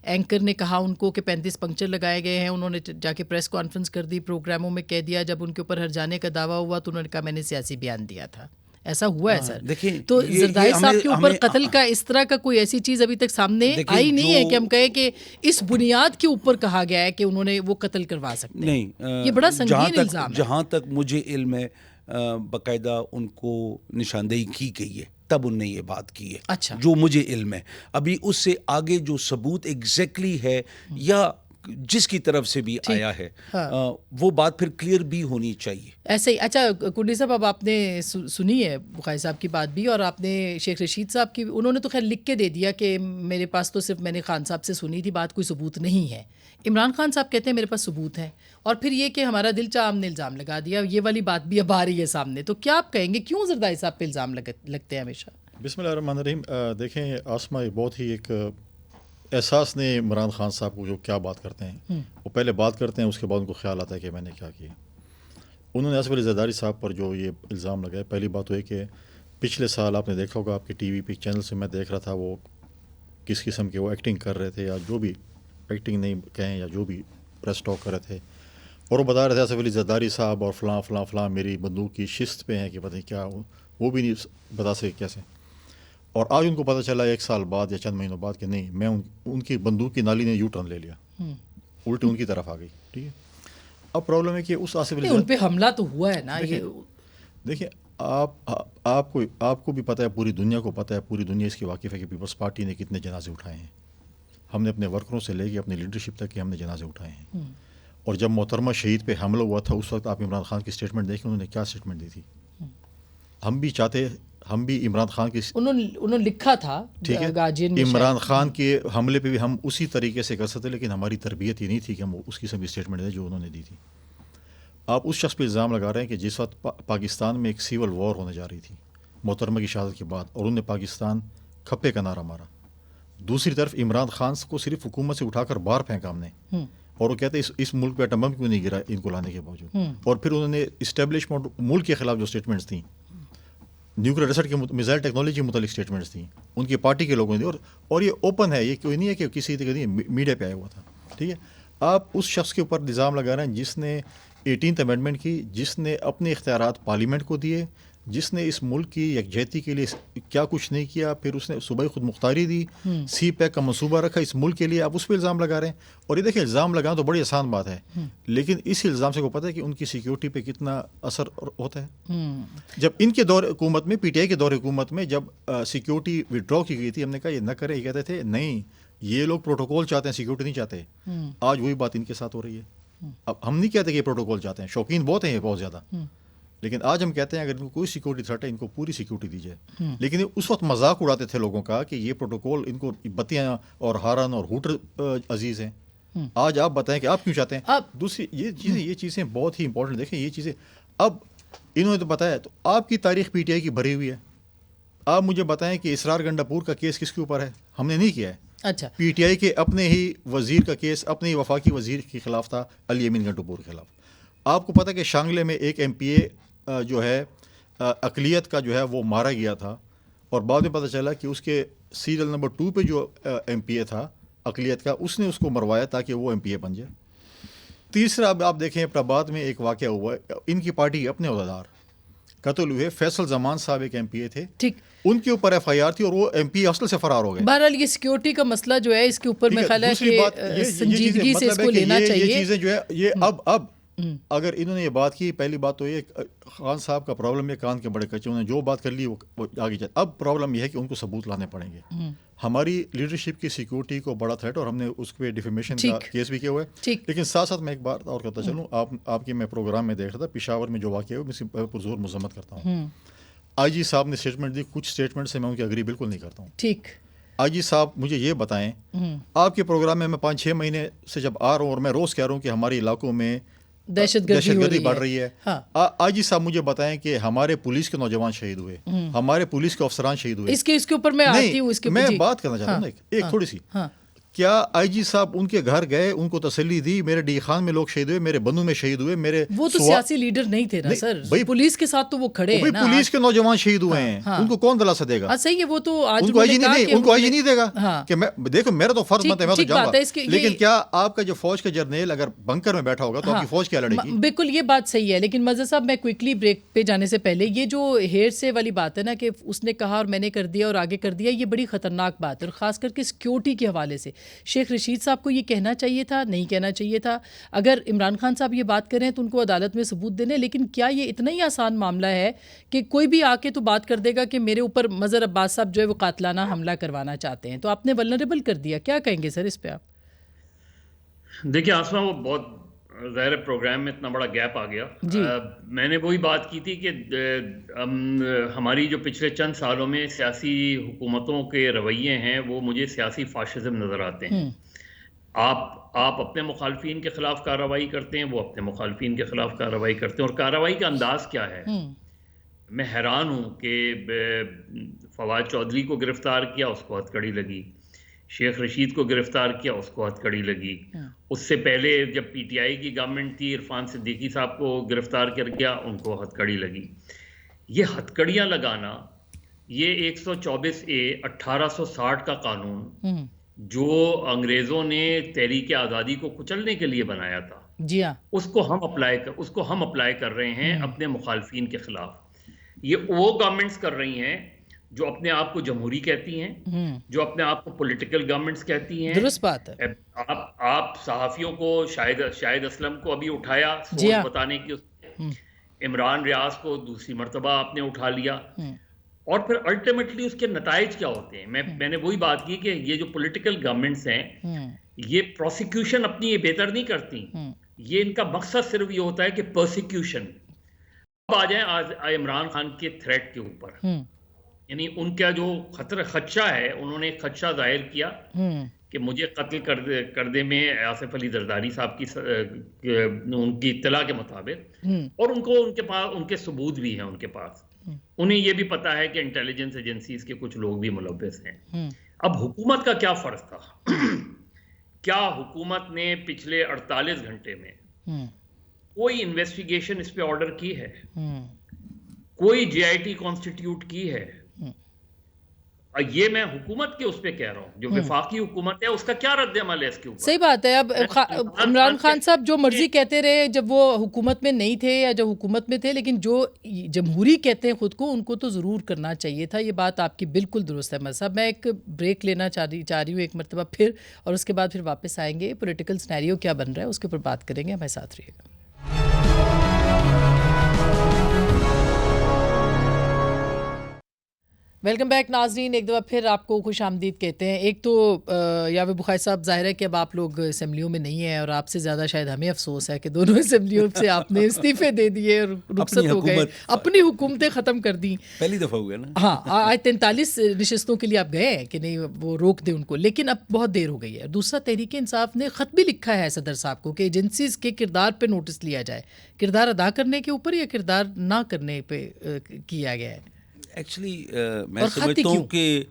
Speaker 1: اینکر نے کہا ان کو کہ 35 پنکچر لگائے گئے ہیں, انہوں نے جا کے پریس کانفرنس کر دی, پروگراموں میں کہہ دیا, جب ان کے اوپر ہر جانے کا دعویٰ ہوا تو انہوں نے کہا میں نے سیاسی بیان دیا تھا. ایسا ہوا ہے سر. تو زرداری صاحب کے اوپر قتل کا اس طرح کا کوئی ایسی چیز ابھی تک سامنے آئی نہیں ہے کہ ہم کہیں کہ اس بنیاد کے اوپر کہا گیا ہے کہ انہوں نے وہ قتل کروا سکتے ہیں.
Speaker 4: نہیں,
Speaker 1: یہ بڑا سنگین الزام ہے.
Speaker 4: جہاں تک مجھے علم ہے باقاعدہ ان کو نشاندہی کی گئی ہے, تب ان نے یہ بات کی ہے.
Speaker 1: اچھا,
Speaker 4: جو مجھے علم ہے. ابھی اس سے آگے جو ثبوت ایگزیکٹلی ہے یا جس کی طرف سے بھی آیا ہے وہ بات پھر کلیئر بھی ہونی چاہیے.
Speaker 1: ایسے ہی. اچھا کنڈی صاحب, اب آپ نے سنی ہے بخاری صاحب کی بات بھی, اور آپ نے شیخ رشید صاحب کی, انہوں نے تو خیر لکھ کے دے دیا کہ میرے پاس تو صرف میں نے خان صاحب سے سنی تھی بات, کوئی ثبوت نہیں ہے. عمران خان صاحب کہتے ہیں میرے پاس ثبوت ہے, اور پھر یہ کہ ہمارا دل چاہم نے الزام لگا دیا, یہ والی بات بھی اب آ رہی ہے سامنے. تو کیا آپ کہیں گے کیوں زرداری صاحب پہ الزام لگتے ہیں ہمیشہ؟
Speaker 5: بسم اللہ الرحمن الرحیم. دیکھیں آسما بہت ہی ایک احساس نے عمران خان صاحب کو جو کیا بات کرتے ہیں, وہ پہلے بات کرتے ہیں, اس کے بعد ان کو خیال آتا ہے کہ میں نے کیا کیا. انہوں نے آصف علی زرداری صاحب پر جو یہ الزام لگائے, پہلی بات تو یہ کہ پچھلے سال آپ نے دیکھا ہوگا آپ کے ٹی وی پہ چینل سے میں دیکھ رہا تھا, وہ کس قسم کے وہ ایکٹنگ کر رہے تھے, یا جو بھی ایکٹنگ نہیں کہیں یا جو بھی پریس ٹاک کر رہے تھے, اور وہ بتا رہے تھے آصف علی زرداری صاحب اور فلاں فلاں فلاں میری بندوق کی شست پہ ہیں کہ پتہ نہیں کیا, وہ بھی نہیں بتا سکے کیسے. اور آج ان کو پتہ چلا 1 سال بعد یا چند مہینوں بعد کہ نہیں, میں ان کی بندوق کی نالی نے یو ٹرن لے لیا, الٹی ان کی طرف آ گئی. ٹھیک ہے, اب پرابلم ہے کہ اس آصف علی
Speaker 1: ان پہ حملہ تو ہوا ہے نا.
Speaker 5: دیکھیں آپ کو بھی پتہ ہے, پوری دنیا کو پتہ ہے, پوری دنیا اس کی واقف ہے کہ پیپلز پارٹی نے کتنے جنازے اٹھائے ہیں. ہم نے اپنے ورکروں سے لے کے اپنی لیڈرشپ تک کے ہم نے جنازے اٹھائے ہیں. اور جب محترمہ شہید پہ حملہ ہوا تھا اس وقت آپ عمران خان کی اسٹیٹمنٹ دیکھیں, انہوں نے کیا اسٹیٹمنٹ دی تھی. ہم بھی عمران خان کی,
Speaker 1: انہوں نے لکھا تھا
Speaker 5: ٹھیک ہے, عمران خان کے حملے پہ بھی ہم اسی طریقے سے کر سکتے, لیکن ہماری تربیت یہ نہیں تھی کہ ہم اس قسم کی اسٹیٹمنٹ دیں جو انہوں نے دی تھی. آپ اس شخص پہ الزام لگا رہے ہیں کہ جس وقت پاکستان میں ایک سیول وار ہونے جا رہی تھی محترمہ کی شہادت کے بعد, اور انہوں نے پاکستان کھپے کا نعرہ مارا. دوسری طرف عمران خان کو صرف حکومت سے اٹھا کر باہر پھینکا ہم نے, اور وہ کہتے ہیں اس ملک پہ ایٹم بم کیوں نہیں گرا ان کو لانے کے باوجود. اور پھر انہوں نے اسٹیبلشمنٹ ملک کے خلاف جو اسٹیٹمنٹس تھیں, نیوکلیر ریسرچ کے میزائل ٹیکنالوجی کے متعلق اسٹیٹمنٹس تھیں ان کی پارٹی کے لوگوں نے دی, اور یہ اوپن ہے, یہ کوئی نہیں ہے کہ کسی طریقے میڈیا پہ آیا ہوا تھا. ٹھیک ہے, آپ اس شخص کے اوپر الزام لگا رہے ہیں جس نے 18th امینڈمنٹ کی, جس نے اپنے اختیارات پارلیمنٹ کو دیے, جس نے اس ملک کی یکجہتی کے لیے کیا کچھ نہیں کیا, پھر اس نے صوبائی خود مختاری دی, سی پیک کا منصوبہ رکھا اس ملک کے لیے, آپ اس پہ الزام لگا رہے ہیں. اور یہ دیکھیں الزام لگانا تو بڑی آسان بات ہے, لیکن اس الزام سے کو پتہ ہے کہ ان کی سیکیورٹی پہ کتنا اثر ہوتا ہے. جب ان کے دور حکومت میں, پی ٹی آئی کے دور حکومت میں جب سیکیورٹی ودرا کی گئی تھی, ہم نے کہا یہ نہ کرے, یہ کہتے تھے نہیں یہ لوگ پروٹوکول چاہتے ہیں, سیکیورٹی نہیں چاہتے. آج وہی بات ان کے ساتھ ہو رہی ہے. اب ہم نہیں کہتے کہ یہ پروٹوکول چاہتے ہیں, شوقین بہت ہیں یہ بہت زیادہ, لیکن آج ہم کہتے ہیں اگر ان کو کوئی سیکیورٹی تھریٹ ہے ان کو پوری سیکیورٹی دی جائے. لیکن اس وقت مذاق اڑاتے تھے لوگوں کا کہ یہ پروٹوکول ان کو بتیاں اور ہارن اور ہوٹر عزیز ہیں. آج آپ بتائیں کہ آپ کیوں چاہتے ہیں. دوسری یہ چیزیں بہت ہی امپورٹنٹ, دیکھیں یہ چیزیں اب انہوں نے تو بتایا, تو آپ کی تاریخ پی ٹی آئی کی بھری ہوئی ہے. آپ مجھے بتائیں کہ اسرار گنڈاپور کا کیس کس کے اوپر ہے, ہم نے نہیں کیا ہے.
Speaker 1: اچھا,
Speaker 5: پی ٹی آئی کے اپنے ہی وزیر کا کیس اپنے ہی وفاقی وزیر کے خلاف تھا, علی امین گنڈاپور کے خلاف. آپ کو پتہ کہ شانگلے میں ایک ایم پی اے جو ہے اقلیت کا جو ہے وہ مارا گیا تھا, اور بعد میں پتہ چلا کہ اس کے سیریل نمبر 2 پہ جو ایم پی اے تھا اقلیت کا, اس نے اس کو مروایا تاکہ وہ ایم پی اے بن جائے. تیسرا اب آپ دیکھیں اپراباد میں ایک واقعہ ہوا ہے, ان کی پارٹی اپنے عہدیدار قتل ہوئے. فیصل زمان صاحب ایک ایم پی اے تھے,
Speaker 1: ٹھیک,
Speaker 5: ان کے اوپر ایف آئی آر تھی اور وہ ایم پی ہاسٹل سے فرار ہو گئے.
Speaker 1: بہرحال یہ سیکیورٹی کا مسئلہ جو ہے اس کے اوپر میں خیال ہے کہ سنجیدگی سے اس کو لینا چاہیے.
Speaker 5: یہ چیزیں جو ہے یہ اب اگر انہوں نے یہ بات کی, پہلی بات تو یہ خان صاحب کا پرابلم ہے کان کے بڑے کچے, انہوں نے جو بات کر لی وہ آگے چل. اب پرابلم یہ ہے کہ ان کو ثبوت لانے پڑیں گے. ہماری لیڈرشپ کی سیکیورٹی کو بڑا تھریٹ, اور ہم نے اس پہ ڈیفیمیشن کا کیس بھی کیا ہوا ہے. لیکن ساتھ ساتھ میں ایک بات اور کرتا چلوں, آپ کی میں پروگرام میں دیکھ رہا تھا پشاور میں جو واقعہ ہے میں اس کی پرزور مذمت کرتا ہوں. آئی جی صاحب نے اسٹیٹمنٹ دی, کچھ اسٹیٹمنٹ سے میں ان کی اگری بالکل نہیں کرتا ہوں.
Speaker 1: ٹھیک,
Speaker 5: آئی جی صاحب مجھے یہ بتائیں, آپ کے پروگرام میں 5-6 مہینے سے جب آ رہا ہوں اور میں روز کہہ رہا ہوں کہ ہمارے علاقوں میں
Speaker 1: دہشت گردی
Speaker 5: بڑھ رہی ہے, آج ہی صاحب مجھے بتائیں کہ ہمارے پولیس کے نوجوان شہید ہوئے, ہمارے پولیس کے افسران شہید ہوئے.
Speaker 1: اس کے اوپر میں آتی ہوں,
Speaker 5: میں بات کرنا چاہتا ہوں ایک تھوڑی سی. کیا آئی جی صاحب ان کے گھر گئے, ان کو تسلی دی, میرے ڈی خان میں لوگ شہید ہوئے, میرے بنو میں شہید ہوئے, میرے
Speaker 1: وہ تو سیاسی لیڈر نہیں تھے نا سر, پولیس کے ساتھ تو وہ کھڑے ہیں نا,
Speaker 5: پولیس کے نوجوان شہید ہوئے ہیں, ان کو کون دلاسا دے گا؟
Speaker 1: صحیح ہے, وہ تو آج
Speaker 5: ان کو آئی جی نہیں دے گا کہ دیکھو میرا تو فرض مت ہے میں تو جاؤں گا, لیکن کیا آپ کا جو فوج کا جرنیل اگر بنکر میں بیٹھا ہوگا تو آپ کی فوج کیا لڑے گی؟
Speaker 1: بالکل یہ بات صحیح ہے. لیکن مظہر صاحب میں کوئکلی بریک پہ جانے سے پہلے یہ جو ہیر سے والی بات ہے نا کہ اس نے کہا اور میں نے کر دیا اور آگے کر دیا, یہ بڑی خطرناک بات ہے, اور خاص کر کے سیکیورٹی کے حوالے سے. شیخ رشید صاحب کو یہ کہنا چاہیے تھا, نہیں کہنا چاہیے تھا؟ اگر عمران خان صاحب یہ بات کریں تو ان کو عدالت میں ثبوت دینے, لیکن کیا یہ اتنا ہی آسان معاملہ ہے کہ کوئی بھی آ کے تو بات کر دے گا کہ میرے اوپر مظہر عباس صاحب جو ہے وہ قاتلانہ حملہ کروانا چاہتے ہیں, تو آپ نے ولنریبل کر دیا. کیا کہیں گے سر اس پہ آپ؟
Speaker 2: دیکھیں آسما, وہ بہت ظاہر پروگرام میں اتنا بڑا گیپ آ گیا. میں نے وہی بات کی تھی کہ ہماری جو پچھلے چند سالوں میں سیاسی حکومتوں کے رویے ہیں وہ مجھے سیاسی فاشزم نظر آتے ہیں. آپ اپنے مخالفین کے خلاف کارروائی کرتے ہیں, وہ اپنے مخالفین کے خلاف کارروائی کرتے ہیں, اور کارروائی کا انداز کیا ہے. میں حیران ہوں کہ فواد چودھری کو گرفتار کیا, اس کو ہتھکڑی لگی, شیخ رشید کو گرفتار کیا, اس کو ہتھکڑی لگی, اس سے پہلے جب پی ٹی آئی کی گورنمنٹ تھی عرفان صدیقی صاحب کو گرفتار کر گیا, ان کو ہتھکڑی لگی. یہ ہتھکڑیاں لگانا, یہ 124A 1860 کا قانون جو انگریزوں نے تحریک آزادی کو کچلنے کے لیے بنایا تھا,
Speaker 1: جی ہاں,
Speaker 2: اس کو ہم اپلائی کر رہے ہیں اپنے مخالفین کے خلاف. یہ وہ گورنمنٹس کر رہی ہیں جو اپنے آپ کو جمہوری کہتی ہیں, جو اپنے آپ کو پولیٹیکل گورنمنٹس کہتی ہیں.
Speaker 1: درست بات ہے.
Speaker 2: آپ صحافیوں کو شاہد اسلم کو ابھی اٹھایا سوچ بتانے کی, عمران ریاض کو دوسری مرتبہ آپ نے اٹھا لیا, اور پھر الٹیمیٹلی اس کے نتائج کیا ہوتے ہیں. میں نے وہی بات کی کہ یہ جو پولیٹیکل گورنمنٹس ہیں یہ پروسیکیوشن اپنی یہ بہتر نہیں کرتی, یہ ان کا مقصد صرف یہ ہوتا ہے کہ پرسیکیوشن. اب آ جائیں عمران خان کے تھریٹ کے اوپر, یعنی ان کا جو خدشہ ہے, انہوں نے ایک خدشہ ظاہر کیا کہ مجھے قتل کردے میں آصف علی زرداری صاحب کی ان کی اطلاع کے مطابق, اور ان کے ثبوت بھی ہیں ان کے پاس, انہیں یہ بھی پتا ہے کہ انٹیلیجنس ایجنسیز کے کچھ لوگ بھی ملوث ہیں. اب حکومت کا کیا فرض تھا؟ کیا حکومت نے پچھلے 48 گھنٹے میں کوئی انویسٹیگیشن اس پہ آرڈر کی ہے؟ کوئی JIT کانسٹیٹیوٹ کی ہے؟ یہ میں حکومت کے اس پہ کہہ رہا ہوں, جو وفاقی حکومت ہے اس کا کیا رد عمل ہے اس کے اوپر؟
Speaker 1: صحیح بات ہے. اب عمران خان صاحب جو مرضی کہتے رہے جب وہ حکومت میں نہیں تھے یا جب حکومت میں تھے, لیکن جو جمہوری کہتے ہیں خود کو, ان کو تو ضرور کرنا چاہیے تھا. یہ بات آپ کی بالکل درست ہے. صاحب میں ایک بریک لینا چاہ رہی ہوں ایک مرتبہ پھر, اور اس کے بعد پھر واپس آئیں گے. پولیٹیکل سینیریو کیا بن رہا ہے اس کے اوپر بات کریں گے. ہمارے ساتھ رہیے گا. ویلکم بیک ناظرین, ایک دفعہ پھر آپ کو خوش آمدید کہتے ہیں. ایک تو یاور بخاری صاحب, ظاہر ہے کہ اب آپ لوگ اسمبلیوں میں نہیں ہیں, اور آپ سے زیادہ شاید ہمیں افسوس ہے کہ دونوں اسمبلیوں سے آپ نے استعفے دے دیے اور رخصت ہو گئے, اپنی حکومتیں ختم کر دیں.
Speaker 4: پہلی دفعہ ہوا نا.
Speaker 1: ہاں, آج 43 نشستوں کے لیے آپ گئے ہیں کہ نہیں وہ روک دیں ان کو, لیکن اب بہت دیر ہو گئی ہے. دوسرا, تحریک انصاف نے خط بھی لکھا ہے صدر صاحب کو کہ ایجنسیز کے کردار پہ نوٹس لیا جائے, کردار ادا کرنے کے اوپر یا کردار نہ کرنے پہ کیا گیا ہے.
Speaker 4: ایکچولی میں سمجھتا ہوں کہ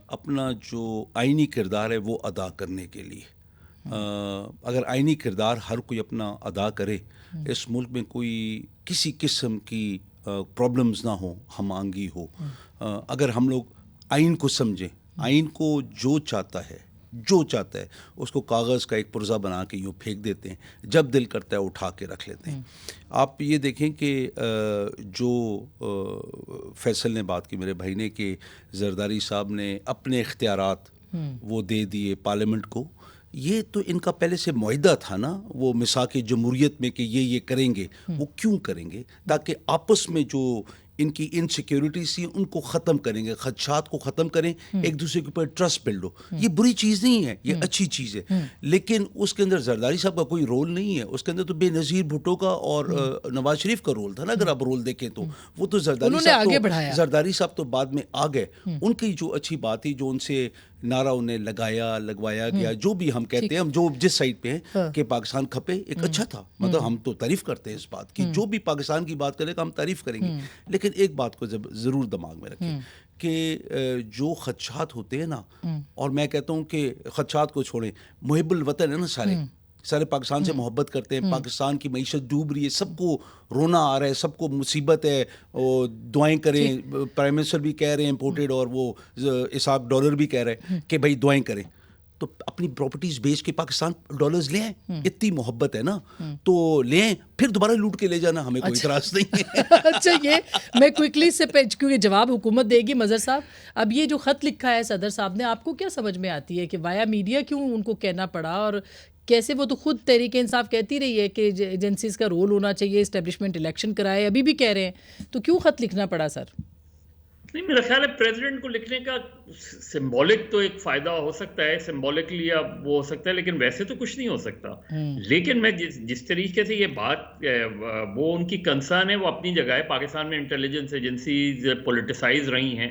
Speaker 4: اپنا جو آئینی کردار ہے وہ ادا کرنے کے لیے, اگر آئینی کردار ہر کوئی اپنا ادا کرے, اس ملک میں کوئی کسی قسم کی پرابلمز نہ ہو, ہم آہنگی ہو. اگر ہم لوگ آئین کو سمجھیں, آئین کو جو چاہتا ہے اس کو کاغذ کا ایک پرزہ بنا کے یوں پھینک دیتے ہیں, جب دل کرتا ہے اٹھا کے رکھ لیتے ہیں. آپ یہ دیکھیں کہ جو فیصل نے بات کی, میرے بھائی نے, کہ زرداری صاحب نے اپنے اختیارات وہ دے دیے پارلیمنٹ کو, یہ تو ان کا پہلے سے معاہدہ تھا نا, وہ میثاق جمہوریت میں کہ یہ کریں گے. وہ کیوں کریں گے؟ تاکہ آپس میں جو ان کی انسیکیورٹیز تھی ان کو ختم کریں گے, خدشات کو ختم کریں, ایک دوسرے کے اوپر ٹرسٹ بلڈ ہو. یہ بری چیز نہیں ہے, یہ اچھی چیز ہے. لیکن اس کے اندر زرداری صاحب کا کوئی رول نہیں ہے. اس کے اندر تو بے نظیر بھٹو کا اور نواز شریف کا رول تھا نا. اگر آپ رول دیکھیں تو وہ تو زرداری صاحب تو بعد میں آ گئے. ان کی جو اچھی بات تھی, جو ان سے نعرہ انہیں لگوایا گیا, جو بھی ہم کہتے ہیں, ہم جو جس سائڈ پہ ہیں کہ پاکستان کھپے, ایک اچھا تھا, مطلب ہم تو تعریف کرتے ہیں اس بات کی, جو بھی پاکستان کی بات کرے گا ہم تعریف کریں گے, لیکن ایک بات کو ضرور دماغ میں رکھیں کہ جو خدشات ہوتے ہیں نا, اور میں کہتا ہوں کہ خدشات کو چھوڑیں, محب الوطن ہے نا, سارے پاکستان سے محبت کرتے ہیں, پاکستان کی معیشت ڈوب رہی ہے, سب کو رونا آ رہا ہے, سب کو مصیبت ہے, دعائیں کریں, پرائم منسٹر بھی کہہ رہے ہیں امپورٹڈ, اور وہ اسحاق ڈالر بھی کہہ رہے ہیں کہ بھائی دعائیں کریں, تو اپنی پراپرٹیز بیچ کے پاکستان ڈالرز لے آئیں, اتنی محبت ہے نا تو لے آئیں, پھر دوبارہ لوٹ کے لے جانا, ہمیں کوئی اعتراض نہیں ہے.
Speaker 1: اچھا, یہ میں کوئکلی سے کیونکہ جواب حکومت دے گی. مظہر صاحب, اب یہ جو خط لکھا ہے صدر صاحب نے, آپ کو کیا سمجھ میں آتی ہے کہ وایا میڈیا کیوں ان کو کہنا پڑا, اور کیسے وہ تو خود تحریک انصاف کہتی رہی ہے کہ ایجنسیز کا رول ہونا چاہیے, اسٹیبلشمنٹ الیکشن کرائے, ابھی بھی کہہ رہے ہیں, تو کیوں خط لکھنا پڑا سر؟
Speaker 2: نہیں, میرا خیال ہے پریزیڈنٹ کو لکھنے کا سمبولک تو ایک فائدہ ہو سکتا ہے, سمبولکلی اب وہ ہو سکتا ہے, لیکن ویسے تو کچھ نہیں ہو سکتا. لیکن میں جس طریقے سے یہ بات, وہ ان کی کنسرن ہے, وہ اپنی جگہ ہے. پاکستان میں انٹیلیجنس ایجنسیز پولیٹیسائز رہی ہیں,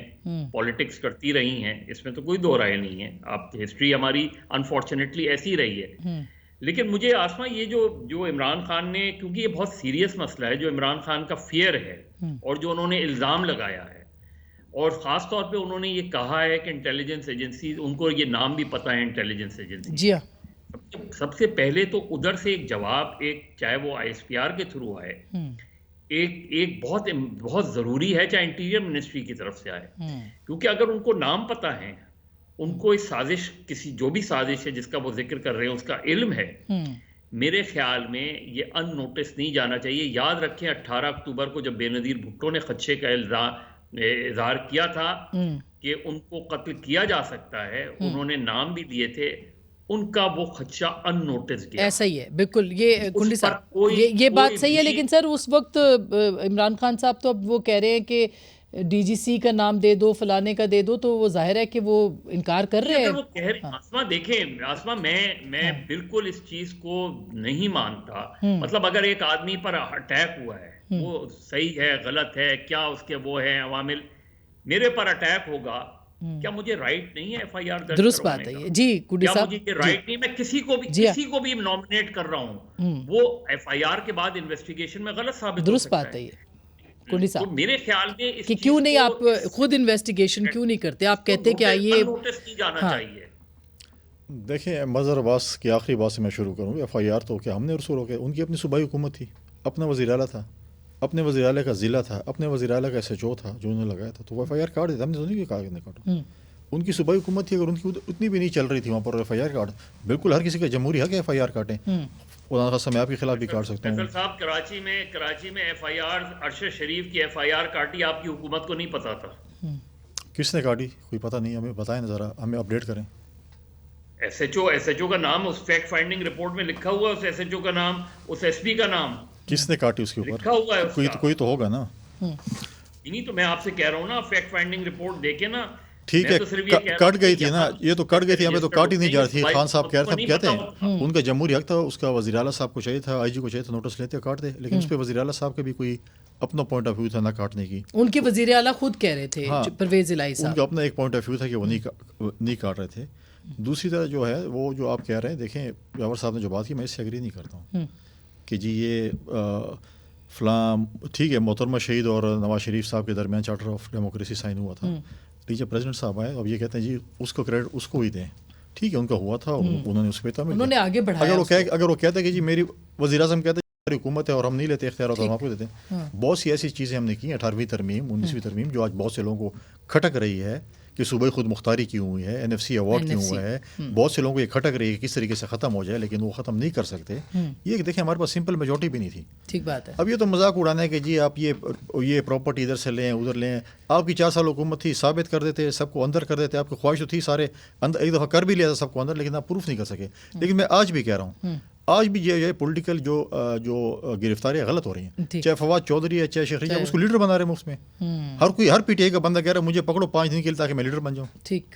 Speaker 2: پالیٹکس کرتی رہی ہیں, اس میں تو کوئی دو رائے نہیں ہے. آپ ہسٹری ہماری انفارچونیٹلی ایسی رہی ہے. لیکن مجھے آسما یہ جو عمران خان نے, کیونکہ یہ بہت سیریس مسئلہ ہے, جو عمران خان کا فیئر ہے اور جو انہوں نے الزام لگایا ہے, اور خاص طور پہ انہوں نے یہ کہا ہے کہ انٹیلیجنس ایجنسیز, ان کو یہ نام بھی پتہ ہے انٹیلیجنس ایجنسی,
Speaker 1: جی ہاں,
Speaker 2: سب سے پہلے تو ادھر سے ایک جواب, ایک چاہے وہ ISPR کے تھرو آئے, ایک بہت ضروری ہے, چاہے انٹیریئر منسٹری کی طرف سے آئے, کیونکہ اگر ان کو نام پتہ ہے, ان کو اس سازش, کسی جو بھی سازش ہے جس کا وہ ذکر کر رہے ہیں, اس کا علم ہے, میرے خیال میں یہ ان نوٹس نہیں جانا چاہیے. یاد رکھیں 18 اکتوبر کو جب بے نظیر بھٹو نے خدشے کا اظہار کیا تھا کہ ان کو قتل کیا جا سکتا ہے, انہوں نے نام بھی دیے تھے, ان کا وہ خدشہ ان نوٹس گیا.
Speaker 1: ایسا ہی ہے بالکل. یہ کنڈی صاحب, یہ بات صحیح ہے, لیکن سر اس وقت عمران خان صاحب تو اب وہ کہہ رہے ہیں کہ DGC کا نام دے دو, فلانے کا دے دو, تو وہ ظاہر ہے کہ وہ انکار کر رہے ہیں.
Speaker 2: آسما دیکھیں, آسما میں بالکل اس چیز کو نہیں مانتا. مطلب اگر ایک آدمی پر اٹیک ہوا ہے, وہ صحیح ہے غلط ہے, کیا اس کے وہ ہیں عوامل, میرے پر اٹیک ہوگا, کیا مجھے رائٹ نہیں ہے FIR درج؟
Speaker 1: درست بات ہے یہ. جی کنڈی صاحب,
Speaker 2: مجھے رائٹ نہیں, میں کسی کو بھی نامنیٹ کر رہا ہوں, وہ FIR کے بعد انویسٹیگیشن میں غلط ثابت ہو سکتا ہے.
Speaker 1: درست بات ہے یہ کنڈی صاحب,
Speaker 2: تو میرے خیال میں
Speaker 1: کہ کیوں نہیں آپ خود انویسٹیگیشن کیوں نہیں کرتے, آپ کہتے کہ آئیے
Speaker 2: نوٹس نہیں جانا چاہیے.
Speaker 5: دیکھیں, مظہر عباس کی آخری بات سے میں شروع کروں. FIR تو کیا ہم نے رسول ہو کے, ان کی اپنی صوبائی حکومت تھی, اپنا وزیر اعلیٰ تھا, اپنے وزیر اعلیٰ کا ضلع تھا, اپنے وزیر اعلیٰ کا SHO تھا جو انہوں نے لگایا تھا, تو وہ FIR کاٹ دیتا. ہم نے تو نہیں کہا کہ نہیں کاٹو, ان کی صوبائی حکومت تھی, اگر ان کی اتنی بھی نہیں چل رہی تھی وہاں پر FIR کاٹ, بالکل ہر کسی کا جمہوری حق ہے FIR کاٹیں. خدا خاصہ میں آپ کے خلاف بھی کاٹ سکتا ہوں.
Speaker 2: صاحب کراچی میں FIR, ارشد شریف کی FIR کاٹی, آپ کی حکومت کو نہیں پتا تھا.
Speaker 5: کس نے کاٹی کوئی پتہ نہیں, ہمیں بتائیں ذرا, ہمیں اپڈیٹ کریں.
Speaker 2: SHO کا نام اس فیکٹ فائنڈنگ رپورٹ میں لکھا ہوا ہے, اس SHO کا نام, اس SP کا نام
Speaker 5: کس نے کاٹی اس کے اوپر
Speaker 2: لکھا ہوا ہے.
Speaker 5: کوئی تو ہوگا نا.
Speaker 2: نہیں تو میں آپ سے کہہ رہا ہوں نا, فیکٹ فائنڈنگ رپورٹ دیکھے نا.
Speaker 5: ٹھیک ہے, کٹ گئی تھی نا, یہ تو کٹ گئی تھی, ہمیں تو کاٹی نہیں جا رہی تھی. خان صاحب کہتے ہیں ان کا جمہوری حق تھا, اس کا وزیر اعلیٰ صاحب کو چاہیے تھا, IG کو چاہیے تھا نوٹس لیتے کاٹ دے, لیکن اس پہ وزیر اعلیٰ صاحب کا بھی کوئی اپنا پوائنٹ آف ویو تھا نہ کاٹنے کی. ان
Speaker 1: کے وزیر اعلیٰ خود کہہ رہے تھے, پرویز الہی صاحب,
Speaker 5: ان کا اپنا ایک پوائنٹ آف ویو تھا کہ وہ نہیں کاٹ رہے تھے. دوسری طرح جو ہے وہ جو آپ کہہ رہے ہیں, دیکھیں یاور صاحب نے جو بات کی میں اس سے ایگری نہیں کرتا ہوں کہ جی یہ فلاں, ٹھیک ہے محترمہ شہید اور نواز شریف صاحب کے درمیان چارٹر آف ڈیموکریسی سائن ہوا تھا, لیکن جب پریزیڈنٹ صاحب آئے اب یہ کہتے ہیں جی اس کو کریڈٹ اس کو ہی دیں, ٹھیک ہے ان کا ہوا تھا, انہوں نے اس پہ
Speaker 1: انہوں نے آگے بڑھایا.
Speaker 5: اگر وہ کہتے کہ جی میری وزیر اعظم کہتے ہیں حکومت ہے اور ہم نہیں لیتے اختیارات, ہم آپ کو دیتے ہیں. بہت سی ایسی چیزیں ہم نے کی 18ویں ترمیم 19ویں ترمیم جو آج بہت سے لوگوں کو کھٹک رہی ہے کہ صوبائی خود مختاری کیوں ہوئی ہے, NFC ایوارڈ کیوں ہوا ہے, بہت سے لوگوں کو یہ کھٹک رہی ہے کس طریقے سے ختم ہو جائے, لیکن وہ ختم نہیں کر سکتے. یہ دیکھیں ہمارے پاس سمپل میجورٹی بھی نہیں تھی.
Speaker 1: ٹھیک بات ہے.
Speaker 5: اب یہ تو مذاق اڑانا ہے کہ جی آپ یہ پراپرٹی ادھر سے لیں ادھر لیں, آپ کی 4 سال حکومت تھی, ثابت کر دیتے, سب کو اندر کر دیتے, آپ کی خواہش تو تھی سارے اندر, ایک دفعہ کر بھی لیا تھا سب کو اندر, لیکن آپ پروف نہیں کر سکے. لیکن میں آج بھی کہہ رہا ہوں, آج بھی یہ پولیٹیکل جو گرفتاریاں غلط ہو رہی ہیں, چاہے فواد چودھری ہے, چاہے شیخ رضا, اس کو لیڈر بنا رہے ہیں مفت میں. ہر کوئی, ہر PTI کا بندہ کہہ رہا ہے مجھے پکڑو 5 دن کے لیے تاکہ میں لیڈر بن جاؤں.
Speaker 1: ٹھیک,